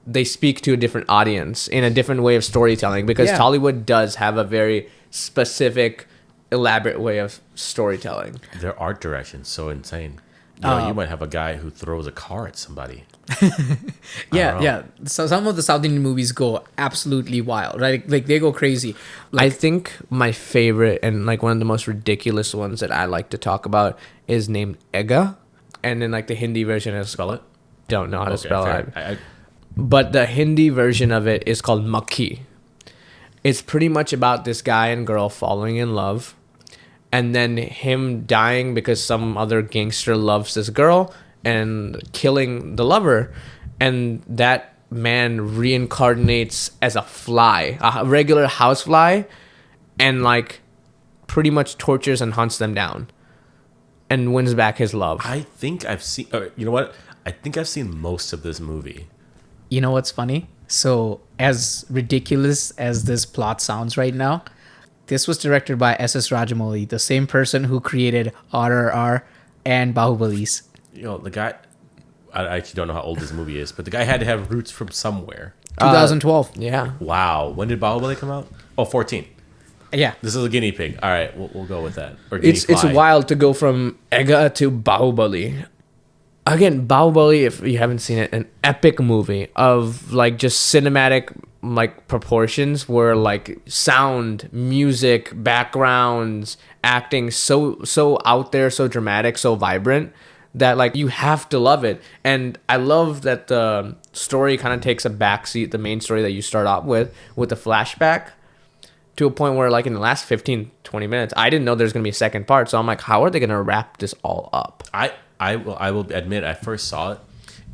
they speak to a different audience in a different way of storytelling because Tollywood does have a very specific, elaborate way of storytelling. Their art direction's so insane. You might have a guy who throws a car at somebody. Yeah. So some of the South Indian movies go absolutely wild, right? Like they go crazy. I think my favorite and like one of the most ridiculous ones that I like to talk about is named Ega, and then like the Hindi version is Spell it. Don't know how to spell it. but the Hindi version of it is called Makhi. It's pretty much about this guy and girl falling in love, and then him dying because some other gangster loves this girl and killing the lover, and that man reincarnates as a fly, a regular housefly, and like pretty much tortures and hunts them down and wins back his love. I think I've seen. You know what? I think I've seen most of this movie. You know what's funny? So, as ridiculous as this plot sounds right now, this was directed by S.S. Rajamouli, the same person who created RRR and Bahubalis. You know, the guy. I actually don't know how old this movie is, but the guy had to have roots from somewhere. 2012. Yeah. Wow. When did Bahubali come out? Oh, 14. Yeah. This is a guinea pig. All right, we'll go with that. Or guinea It's fly. wild to go from Ega to Bahubali. Again, Bahubali, if you haven't seen it, an epic movie of like just cinematic like proportions where like sound, music, backgrounds, acting so out there, so dramatic, so vibrant that like you have to love it. And I love that the story kind of takes a backseat, the main story that you start off with the flashback, to a point where like in the last 15-20 minutes I didn't know there's gonna be a second part, so I'm like, how are they gonna wrap this all up? I will admit I first saw it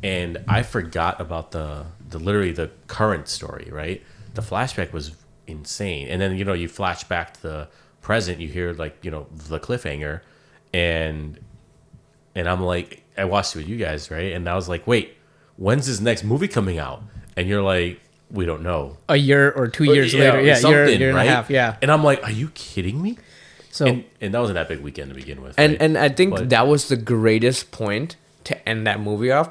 and I forgot about the literally the current story, right? The flashback was insane. And then, you know, you flash back to the present, you hear like, you know, the cliffhanger, and I'm like, I watched it with you guys, right? And I was like, wait, when's this next movie coming out? And you're like, we don't know. A year or 2 years later. Yeah, something, year and right? a half. Yeah. And I'm like, are you kidding me? So, And that was an epic weekend to begin with. And right? and I think But- that was the greatest point to end that movie off,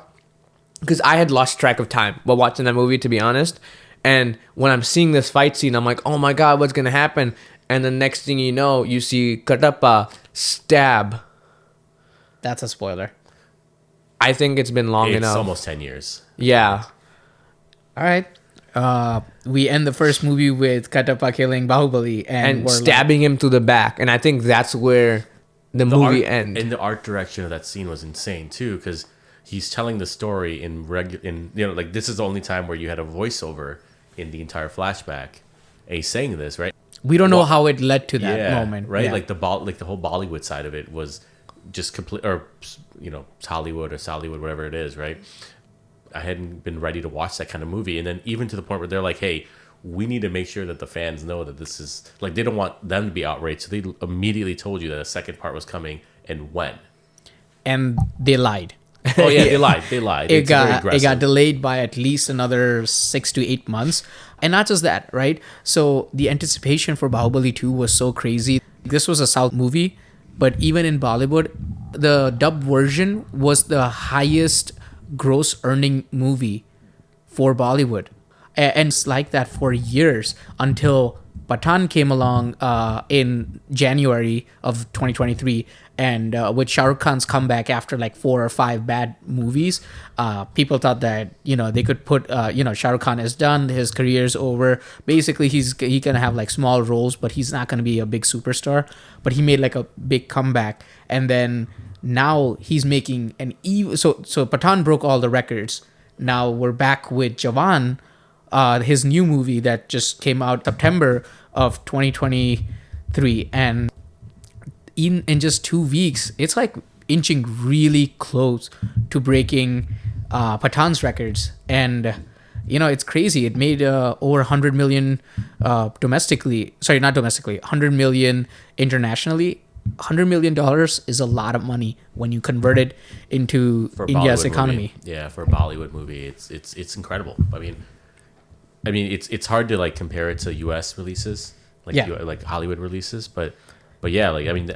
because I had lost track of time while watching that movie, to be honest. And when I'm seeing this fight scene, I'm like, oh my god, what's gonna happen? And the next thing you know, you see Katappa stab. that's a spoiler. I think it's been long it's enough. almost 10 years. Yeah. All right. We end the first movie with Katappa killing Bahubali And we're stabbing him to the back. And I think that's where the movie ends. And the art direction of that scene was insane too, because he's telling the story in you know, like this is the only time where you had a voiceover in the entire flashback, and he's saying this, right? we don't know how it led to that moment. right? Yeah. Like the whole Bollywood side of it was just complete, or you know, Hollywood or Sollywood, whatever it is, right? I hadn't been ready to watch that kind of movie, and then even to the point where they're like, "Hey, we need to make sure that the fans know that this is like they don't want them to be outraged," so they immediately told you that a second part was coming and when. And they lied. Oh yeah, they lied. They lied. It It's very got aggressive. delayed by at least another 6 to 8 months. And not just that, right? So the anticipation for Bahubali 2 was so crazy. This was a South movie, but even in Bollywood, the dubbed version was the highest gross earning movie for Bollywood. And it's like that for years until Pathan came along in January of 2023, and with Shah Rukh Khan's comeback after like 4 or 5 bad movies, people thought that, you know, they could put, you know, Shah Rukh Khan is done, his career's over. Basically, he gonna have like small roles, but he's not gonna be a big superstar. But he made like a big comeback, and then now he's making an so Pathan broke all the records. Now we're back with Jawan, his new movie that just came out September of 2023, and in just 2 weeks it's like inching really close to breaking Pathan's records. And you know, it's crazy. It made over 100 million domestically, sorry, not domestically, 100 million internationally. $100 million is a lot of money when you convert it into For a India's Bollywood economy. movie. Yeah, for a Bollywood movie, it's incredible. I mean, it's hard to like compare it to U.S. releases, like Yeah. like Hollywood releases, but yeah, like I mean,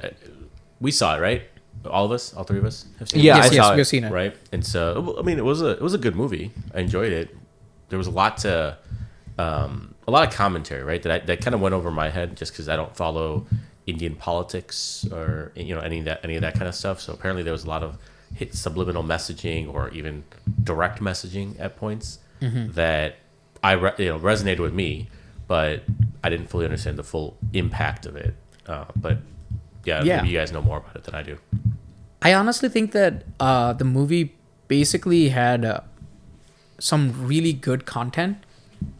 we saw it, right? All of us, all three of us have seen Yeah, it. Yes, I saw it. we've seen it. Right, and so I mean, it was a good movie. I enjoyed it. There was a lot of commentary, right? That kind of went over my head just because I don't follow Indian politics or, you know, any of that kind of stuff. So apparently there was a lot of subliminal messaging or even direct messaging at points that resonated with me, but I didn't fully understand the full impact of it. But yeah, maybe you guys know more about it than I do. I honestly think that the movie basically had some really good content,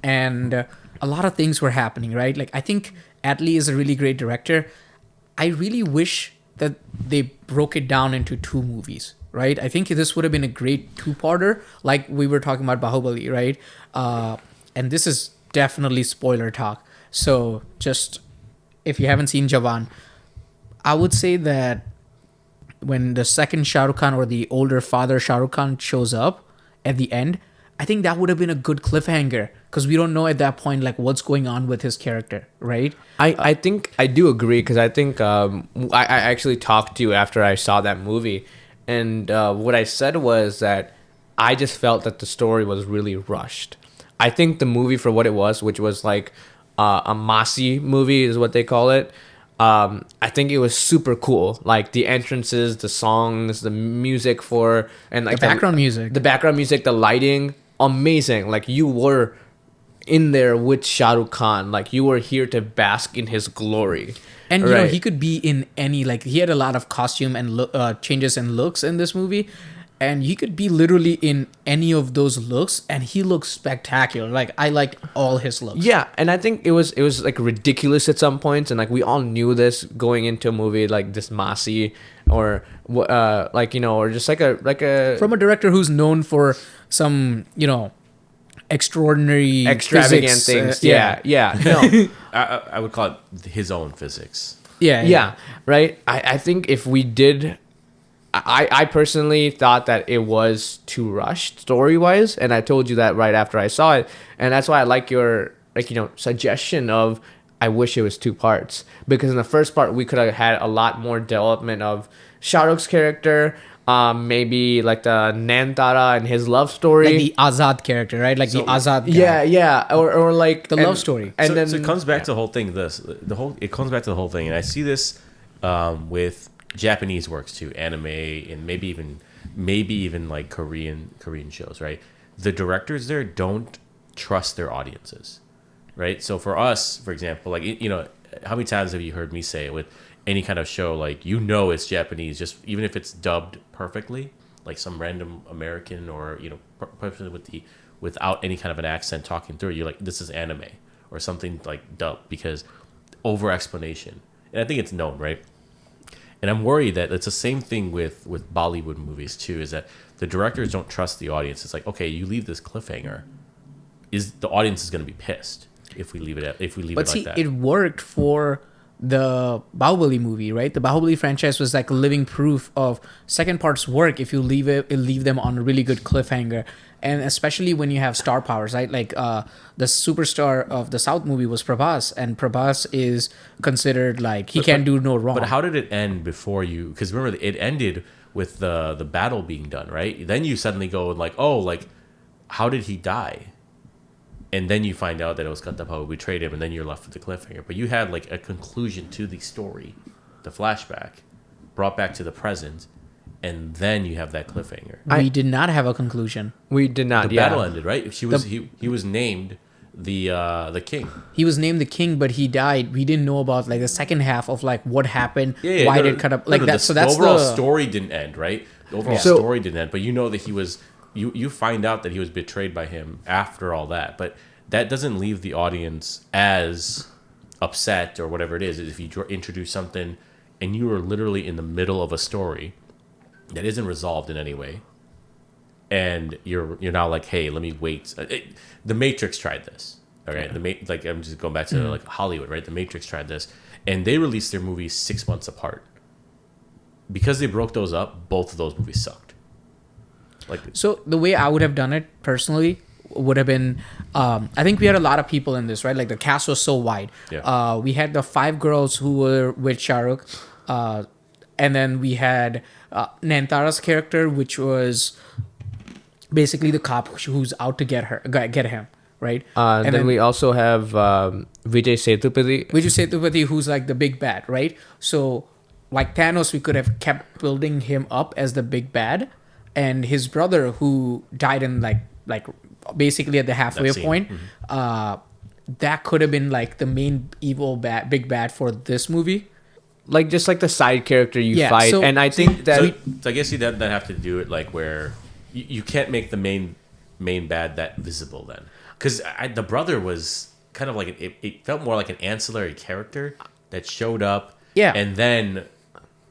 and a lot of things were happening, right? Like I think Atlee is a really great director. I really wish that they broke it down into two movies, right? I think this would have been a great two-parter, like we were talking about Bahubali, right? And this is definitely spoiler talk. So just if you haven't seen Jawan, I would say that when the second Shah Rukh Khan or the older father Shah Rukh Khan shows up at the end, I think that would have been a good cliffhanger because we don't know at that point like what's going on with his character, right? I think I do agree because I think I actually talked to you after I saw that movie, and what I said was that I just felt that the story was really rushed. I think the movie for what it was, which was like a Masi movie is what they call it. I think it was super cool. Like the entrances, the songs, the music and like The background music. the background music, the lighting, amazing. Like you were in there with Shah Rukh Khan. Like you were here to bask in his glory. And you Right. know, he could be in any, like he had a lot of costume and changes in looks in this movie, and he could be literally in any of those looks, and he looks spectacular. Like I liked all his looks. Yeah, and I think it was like ridiculous at some points, and like we all knew this going into a movie like this Masi or like you know, or just like a From a director who's known for some, you know, extraordinary extravagant physics, things. Yeah. No. I would call it his own physics. Yeah, right. I think if we did, I personally thought that it was too rushed story wise, and I told you that right after I saw it, and that's why I like your suggestion of I wish it was two parts, because in the first part we could have had a lot more development of Shah Rukh's character, maybe like the Nantara and his love story, like the Azad character, right? Like the Azad guy. yeah, or like The love story. and so, then so it comes back to the whole thing. It comes back to the whole thing, and I see this with Japanese works too, anime, and maybe even like Korean shows, right? The directors there don't trust their audiences, right? So for us, for example, like you know, how many times have you heard me say it with any kind of show, like you know it's Japanese, just even if it's dubbed perfectly, like some random American or you know, perfectly without any kind of an accent talking through it, you're like, this is anime or something like dubbed because over explanation, and I think it's known, right? And I'm worried that it's the same thing with Bollywood movies too, is that the directors don't trust the audience. It's like, okay, you leave this cliffhanger, is the audience is going to be pissed if we leave it like that. It worked for the Bahubali movie, right? The Bahubali franchise was like living proof of second parts work if you leave them on a really good cliffhanger, and especially when you have star powers, right? Like the superstar of the South movie was Prabhas, and Prabhas is considered like he can't do no wrong. But how did it end before you? Because remember, it ended with the battle being done, right? Then you suddenly go like, oh, like how did he die? And then you find out that it was Kattappa who betrayed him, and then you're left with the cliffhanger. But you had like a conclusion to the story, the flashback, brought back to the present, and then you have that cliffhanger. We did not have a conclusion. we did not. The battle ended, right? He was named the king. He was named the king, but he died. We didn't know about like the second half of like what happened. Why did it cut up like that? So that's the overall story didn't end, right? The overall So- story didn't end, but you know that he was. You find out that he was betrayed by him after all that, but that doesn't leave the audience as upset or whatever it is if you introduce something and you are literally in the middle of a story that isn't resolved in any way, and you're now like, hey, let me wait. The Matrix tried this. Okay, like I'm just going back to like Hollywood, right? The Matrix tried this, and they released their movies 6 months apart because they broke those up. Both of those movies sucked. Like, So the way I would have done it personally would have been, I think we had a lot of people in this, right? Like the cast was so wide. Yeah. We had the 5 girls who were with Shah Rukh, and then we had Nantara's character, which was basically the cop who's out to get him, right? And then we also have Vijay Sethupathi. Who's like the big bad, right? So like Thanos, we could have kept building him up as the big bad, and his brother who died in like basically at the halfway That scene. point. That could have been like the main big bad for this movie. Like just like the side character you Yeah, fight, so- and I think that so I guess you then have to do it like where you can't make the main main bad that visible then? Because the brother was kind of like it felt more like an ancillary character that showed up. Yeah. And then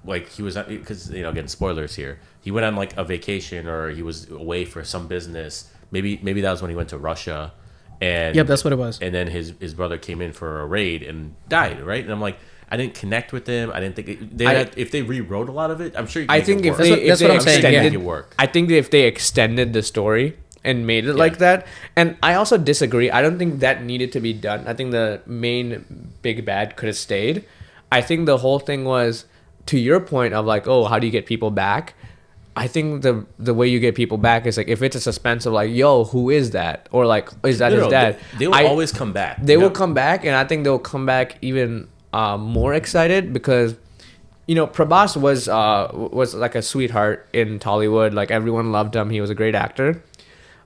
like he was, because again, spoilers here, he went on like a vacation or he was away for some business. Maybe that was when he went to Russia. And Yep, that's what it was. And then his brother came in for a raid and died, right? And I'm like, I didn't connect with them. I didn't think if they rewrote a lot of it, I'm sure you can I make think it if work. they That's what I'm saying, extended, yeah. Make it work. I think that if they extended the story and made it like that, and I also disagree. I don't think that needed to be done. I think the main big bad could have stayed. I think the whole thing was, to your point of like, oh, how do you get people back? I think the way you get people back is like if it's a suspense of like, yo, who is that? Or like, is that his dad? They will always come back. They will come back, and I think they'll come back even more excited because, Prabhas was like a sweetheart in Tollywood. Like everyone loved him. He was a great actor.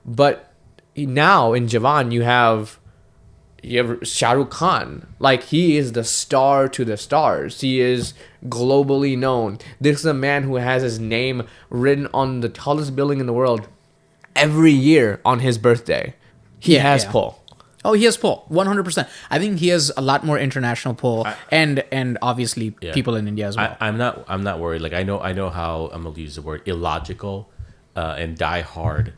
But now in Jawan, you have Shah Rukh Khan. Like he is the star to the stars. He is globally known. This is a man who has his name written on the tallest building in the world every year on his birthday. He has pull. Oh, he has pull, 100%. I think he has a lot more international pull, and obviously people in India as well. I'm not worried. Like I know how I'm gonna use the word illogical and die hard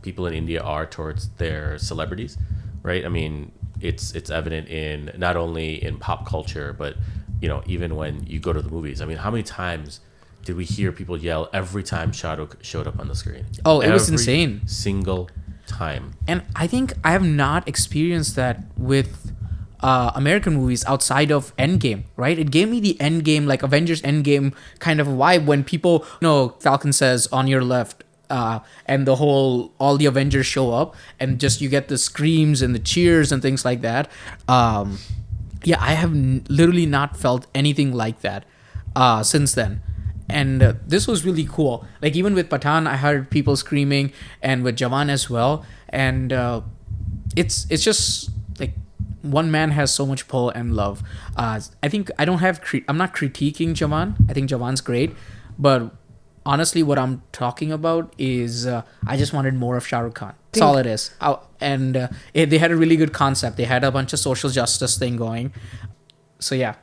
people in India are towards their celebrities, right? I mean, it's evident in not only in pop culture, but even when you go to the movies. I mean, how many times did we hear people yell every time Shah Rukh showed up on the screen? Oh, it was insane. Single time. And I think I have not experienced that with American movies outside of Endgame, right? It gave me the Endgame, like Avengers Endgame kind of vibe when people, Falcon says on your left, and all the Avengers show up, and just you get the screams and the cheers and things like that. I have literally not felt anything like that since then. And this was really cool. Like even with Pathan, I heard people screaming, and with Jawan as well. And it's just like one man has so much pull and love. I think I'm not critiquing Jawan. I think Jawan's great, but honestly, what I'm talking about is I just wanted more of Shah Rukh Khan. That's all it is. They had a really good concept. They had a bunch of social justice thing going. So yeah,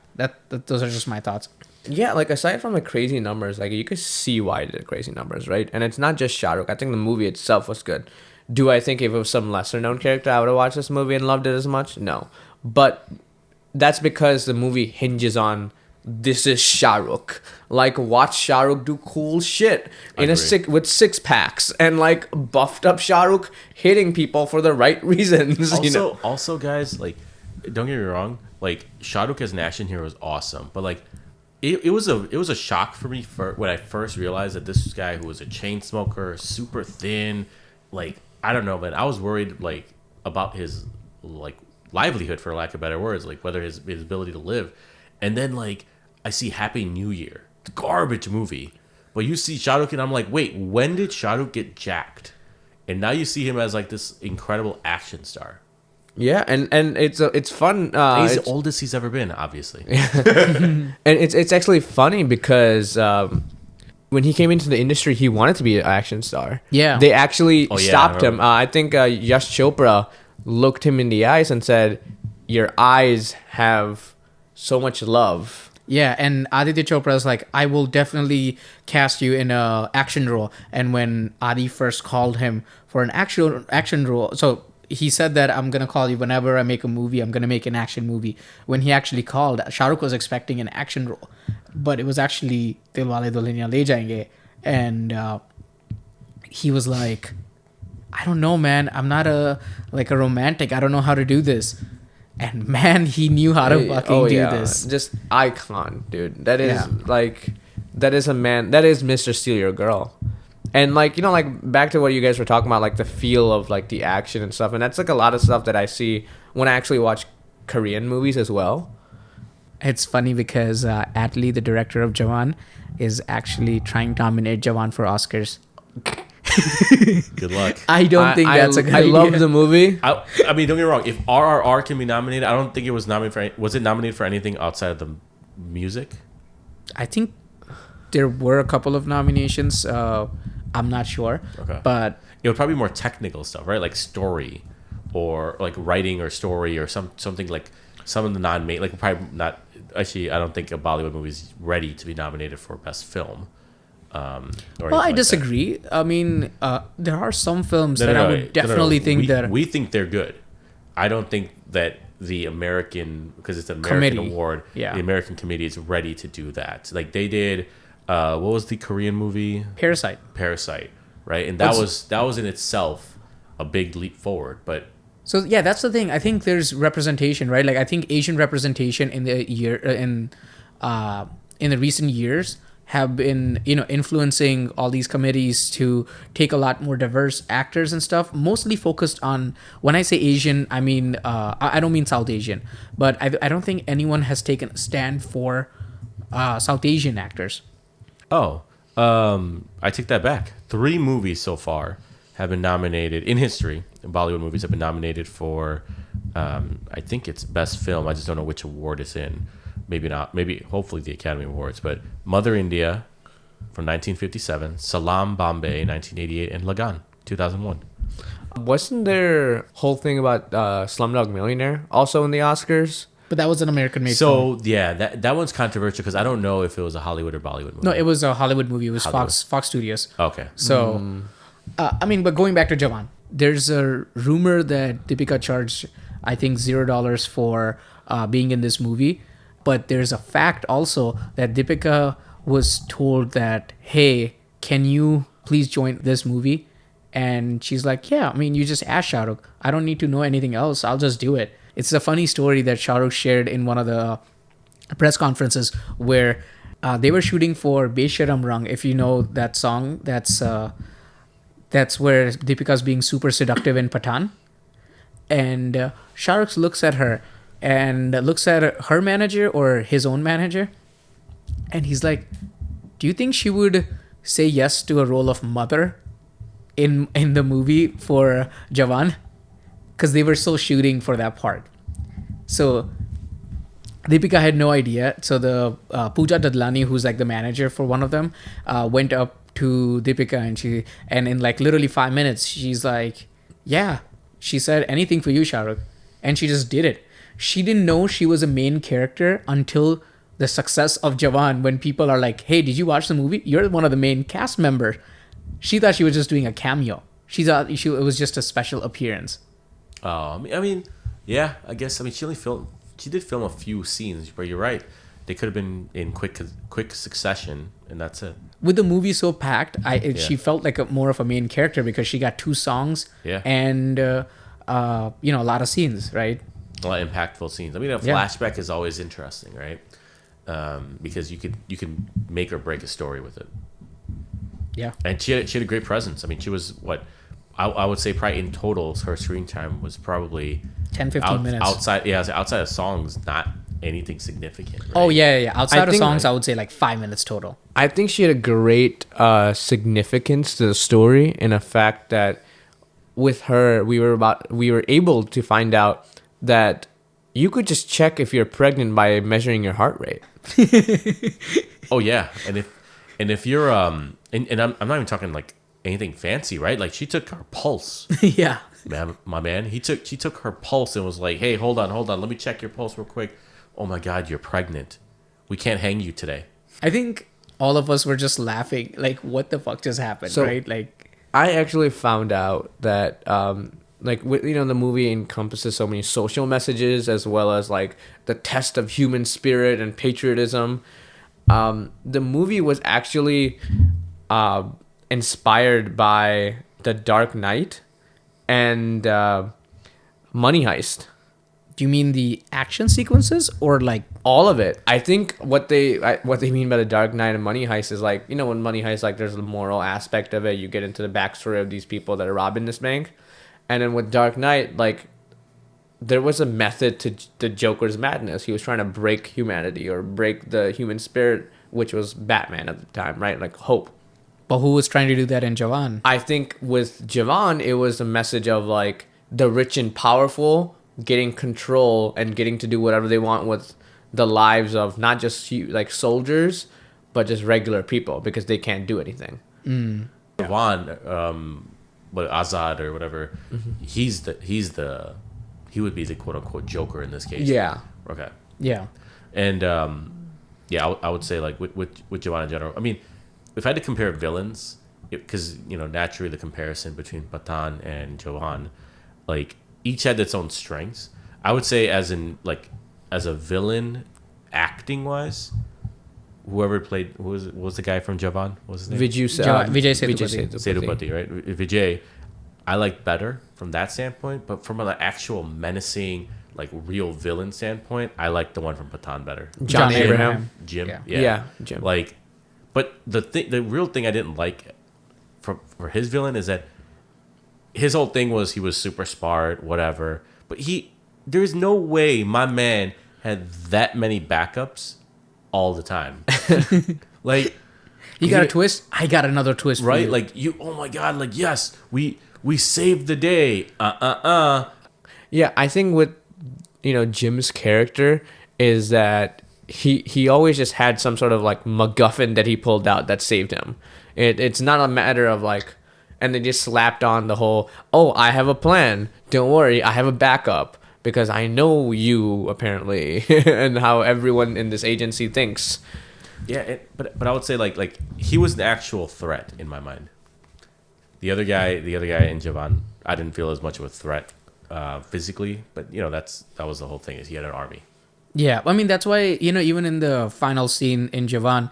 those are just my thoughts. Yeah, like aside from the crazy numbers, like you could see why they did crazy numbers, right? And it's not just Shah Rukh. I think the movie itself was good. Do I think if it was some lesser known character, I would have watched this movie and loved it as much? No. But that's because the movie hinges on this is Shah Rukh. Like watch Shah Rukh do cool shit with six packs and like buffed up Shah Rukh hitting people for the right reasons. Also, guys, like don't get me wrong, like Shah Rukh as an action hero is awesome, but like it was a shock for me when I first realized that this guy who was a chain smoker, super thin, like I don't know, man, I was worried like about his like livelihood, for lack of better words, like whether his ability to live. And then like I see Happy New Year, garbage movie, but you see Shah Rukh and I'm like, wait, when did Shah Rukh get jacked? And now you see him as like this incredible action star. Yeah, and it's fun. He's the oldest he's ever been, obviously. And it's actually funny because when he came into the industry, he wanted to be an action star. Yeah, they actually stopped him. I think Yash Chopra looked him in the eyes and said, "Your eyes have so much love." Yeah, and Aditya Chopra is like, I will definitely cast you in a action role. And when Adi first called him for an actual action role, so he said that I'm going to call you whenever I make a movie, I'm going to make an action movie. When he actually called, Shah Rukh was expecting an action role, but it was actually Dilwale Dulhaniya Le Jayenge. And he was like, I don't know, man. I'm not a romantic. I don't know how to do this. And man, he knew how to fucking do this. Just icon, dude. That is that is a man. That is Mr. Steal Your Girl. And like, back to what you guys were talking about, like the feel of like the action and stuff. And that's like a lot of stuff that I see when I actually watch Korean movies as well. It's funny because Atlee, the director of Jawan, is actually trying to nominate Jawan for Oscars. Good luck. I don't think that's a good idea. I love the movie. I mean, don't get me wrong. If RRR can be nominated, I don't think it was nominated for. Was it nominated for anything outside of the music? I think there were a couple of nominations. I'm not sure. Okay. But It would probably be more technical stuff, right? Like story, or like writing or story, or something like some of the non-main. Like probably not. Actually, I don't think a Bollywood movie is ready to be nominated for best film. Or well, I anything like that. disagree. I mean, there are some films No, that no, I no, would no, no. definitely think that we think they're good. I don't think that the American, because it's an American Committee. award, Yeah. the American committee is ready to do that. Like they did, what was the Korean movie? Parasite. Parasite, right? And that was in itself a big leap forward. But So yeah, that's the thing. I think there's representation, right? Like I think Asian representation in the in the recent years have been, you know, influencing all these committees to take a lot more diverse actors and stuff. Mostly focused on, when I say Asian, I mean I don't mean South Asian, but I don't think anyone has taken a stand for South Asian actors. I take that back. 3 movies so far have been nominated in history. Bollywood movies have been nominated for, I think it's best film. I just don't know which award it's in. Maybe not. Maybe hopefully the Academy Awards. But Mother India from 1957, Salam Bombay 1988, and Lagan 2001. Wasn't there whole thing about Slumdog Millionaire also in the Oscars? But that was an American-made film. So yeah, that one's controversial because I don't know if it was a Hollywood or Bollywood movie. No, it was a Hollywood movie. It was Hollywood. Fox Studios. Okay. So, I mean, but going back to Jawan, there's a rumor that Deepika charged, I think, $0 for being in this movie. But there's a fact also that Deepika was told that, hey, can you please join this movie? And she's like, yeah, I mean, you just ask Shah Rukh. I don't need to know anything else. I'll just do it. It's a funny story that Shah Rukh shared in one of the press conferences where they were shooting for Besharam Rang. If you know that song, that's where Deepika's being super seductive in Pathan. And Shah Rukh looks at her and looks at her manager or his own manager. And he's like, do you think she would say yes to a role of mother in the movie for Jawan? Because they were still shooting for that part. So Deepika had no idea. So the Pooja Dadlani, who's like the manager for one of them, went up to Deepika and in like literally 5 minutes, she's like, yeah, she said anything for you, Shah Rukh. And she just did it. She didn't know she was a main character until the success of Jawan, when people are like, hey, did you watch the movie? You're one of the main cast members. She thought she was just doing a cameo. She thought it was just a special appearance. Oh, I mean, yeah, I guess. I mean, she did film a few scenes, but you're right. They could have been in quick succession, and that's it. With the movie so packed, she felt like more of a main character because she got 2 songs and a lot of scenes, right? A lot of impactful scenes. I mean, a flashback is always interesting, right? Because you could make or break a story with it. Yeah. And she had a great presence. I mean, she was what I would say probably in total her screen time was probably 10-15 minutes. Outside of songs, not anything significant. Right? Oh yeah. Outside of songs, I I would say like 5 minutes total. I think she had a great significance to the story in a fact that with her, we were able to find out that you could just check if you're pregnant by measuring your heart rate. Oh yeah, and if you're and I'm not even talking like anything fancy, right? Like she took her pulse. Yeah. My man, she took her pulse and was like, "Hey, hold on, let me check your pulse real quick. Oh my God, you're pregnant. We can't hang you today." I think all of us were just laughing, like, what the fuck just happened, So- right? Like, I actually found out that the movie encompasses so many social messages as well as like the test of human spirit and patriotism. The movie was actually inspired by The Dark Knight and Money Heist. do you mean the action sequences or like All of it. I think what they mean by The Dark Knight and Money Heist is like, when Money Heist, like there's the moral aspect of it. You get into the backstory of these people that are robbing this bank. And then with Dark Knight, like there was a method to the Joker's madness. He was trying to break humanity or break the human spirit, which was Batman at the time, right? Like hope. But who was trying to do that in Jawan? I think with Jawan, it was a message of like the rich and powerful getting control and getting to do whatever they want with the lives of not just like soldiers, but just regular people because they can't do anything. Jawan, what Azad or whatever, he would be the quote unquote Joker in this case. Yeah. Okay. Yeah. And I would say like with Jawan in general. I mean, if I had to compare villains, because naturally the comparison between Patan and Jawan, like each had its own strengths. I would say as a villain, acting wise, whoever played what was the guy from Jawan? What was his name? Vijay Sethupathi. Sethupathi, right? Vijay, I like better from that standpoint, but from an actual menacing, like real villain standpoint, I like the one from Patan better. John Abraham. Jim. Yeah. Yeah, Jim. Like, but the real thing I didn't like for his villain is that his whole thing was he was super smart, whatever. But there's no way my man had that many backups all the time. Like, You got a twist? I got another twist. right? For you. Like oh my god! Like yes, we saved the day. Yeah, I think with Jim's character is that he always just had some sort of like MacGuffin that he pulled out that saved him. It's not a matter of like, and they just slapped on the whole, oh, I have a plan. Don't worry, I have a backup because I know you apparently and how everyone in this agency thinks. Yeah, but I would say like he was the actual threat in my mind. The other guy in Jawan, I didn't feel as much of a threat physically, but that was the whole thing, is he had an army. Yeah, I mean that's why even in the final scene in Jawan,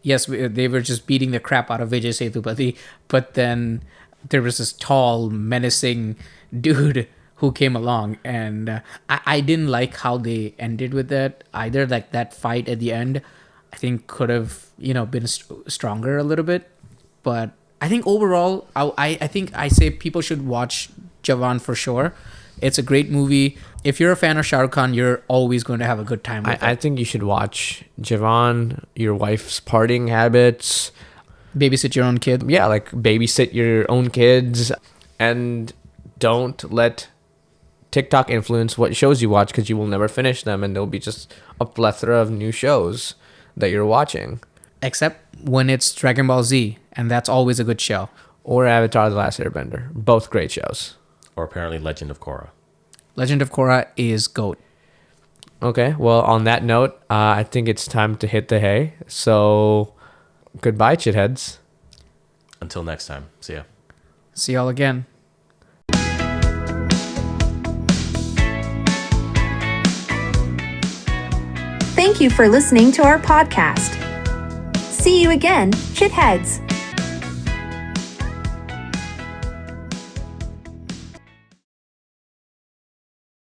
yes, they were just beating the crap out of Vijay Sethupathi, but then there was this tall, menacing dude who came along, and I didn't like how they ended with that either. Like that fight at the end, I think could have been stronger a little bit, but I think overall, I think I say people should watch Jawan for sure. It's a great movie. If you're a fan of Shah Rukh Khan, you're always going to have a good time with I it. think you should watch Jawan, Your Wife's Parting Habits. Babysit your own kid. Yeah, like babysit your own kids, and don't let TikTok influence what shows you watch, because you will never finish them, and there'll be just a plethora of new shows that you're watching. Except when it's Dragon Ball Z, and that's always a good show. Or Avatar: The Last Airbender. Both great shows. Or apparently Legend of Korra. Legend of Korra is GOAT. Okay, well, on that note, I think it's time to hit the hay. So, goodbye, chitheads. Until next time. See ya. See y'all again. Thank you for listening to our podcast. See you again, Chitheads.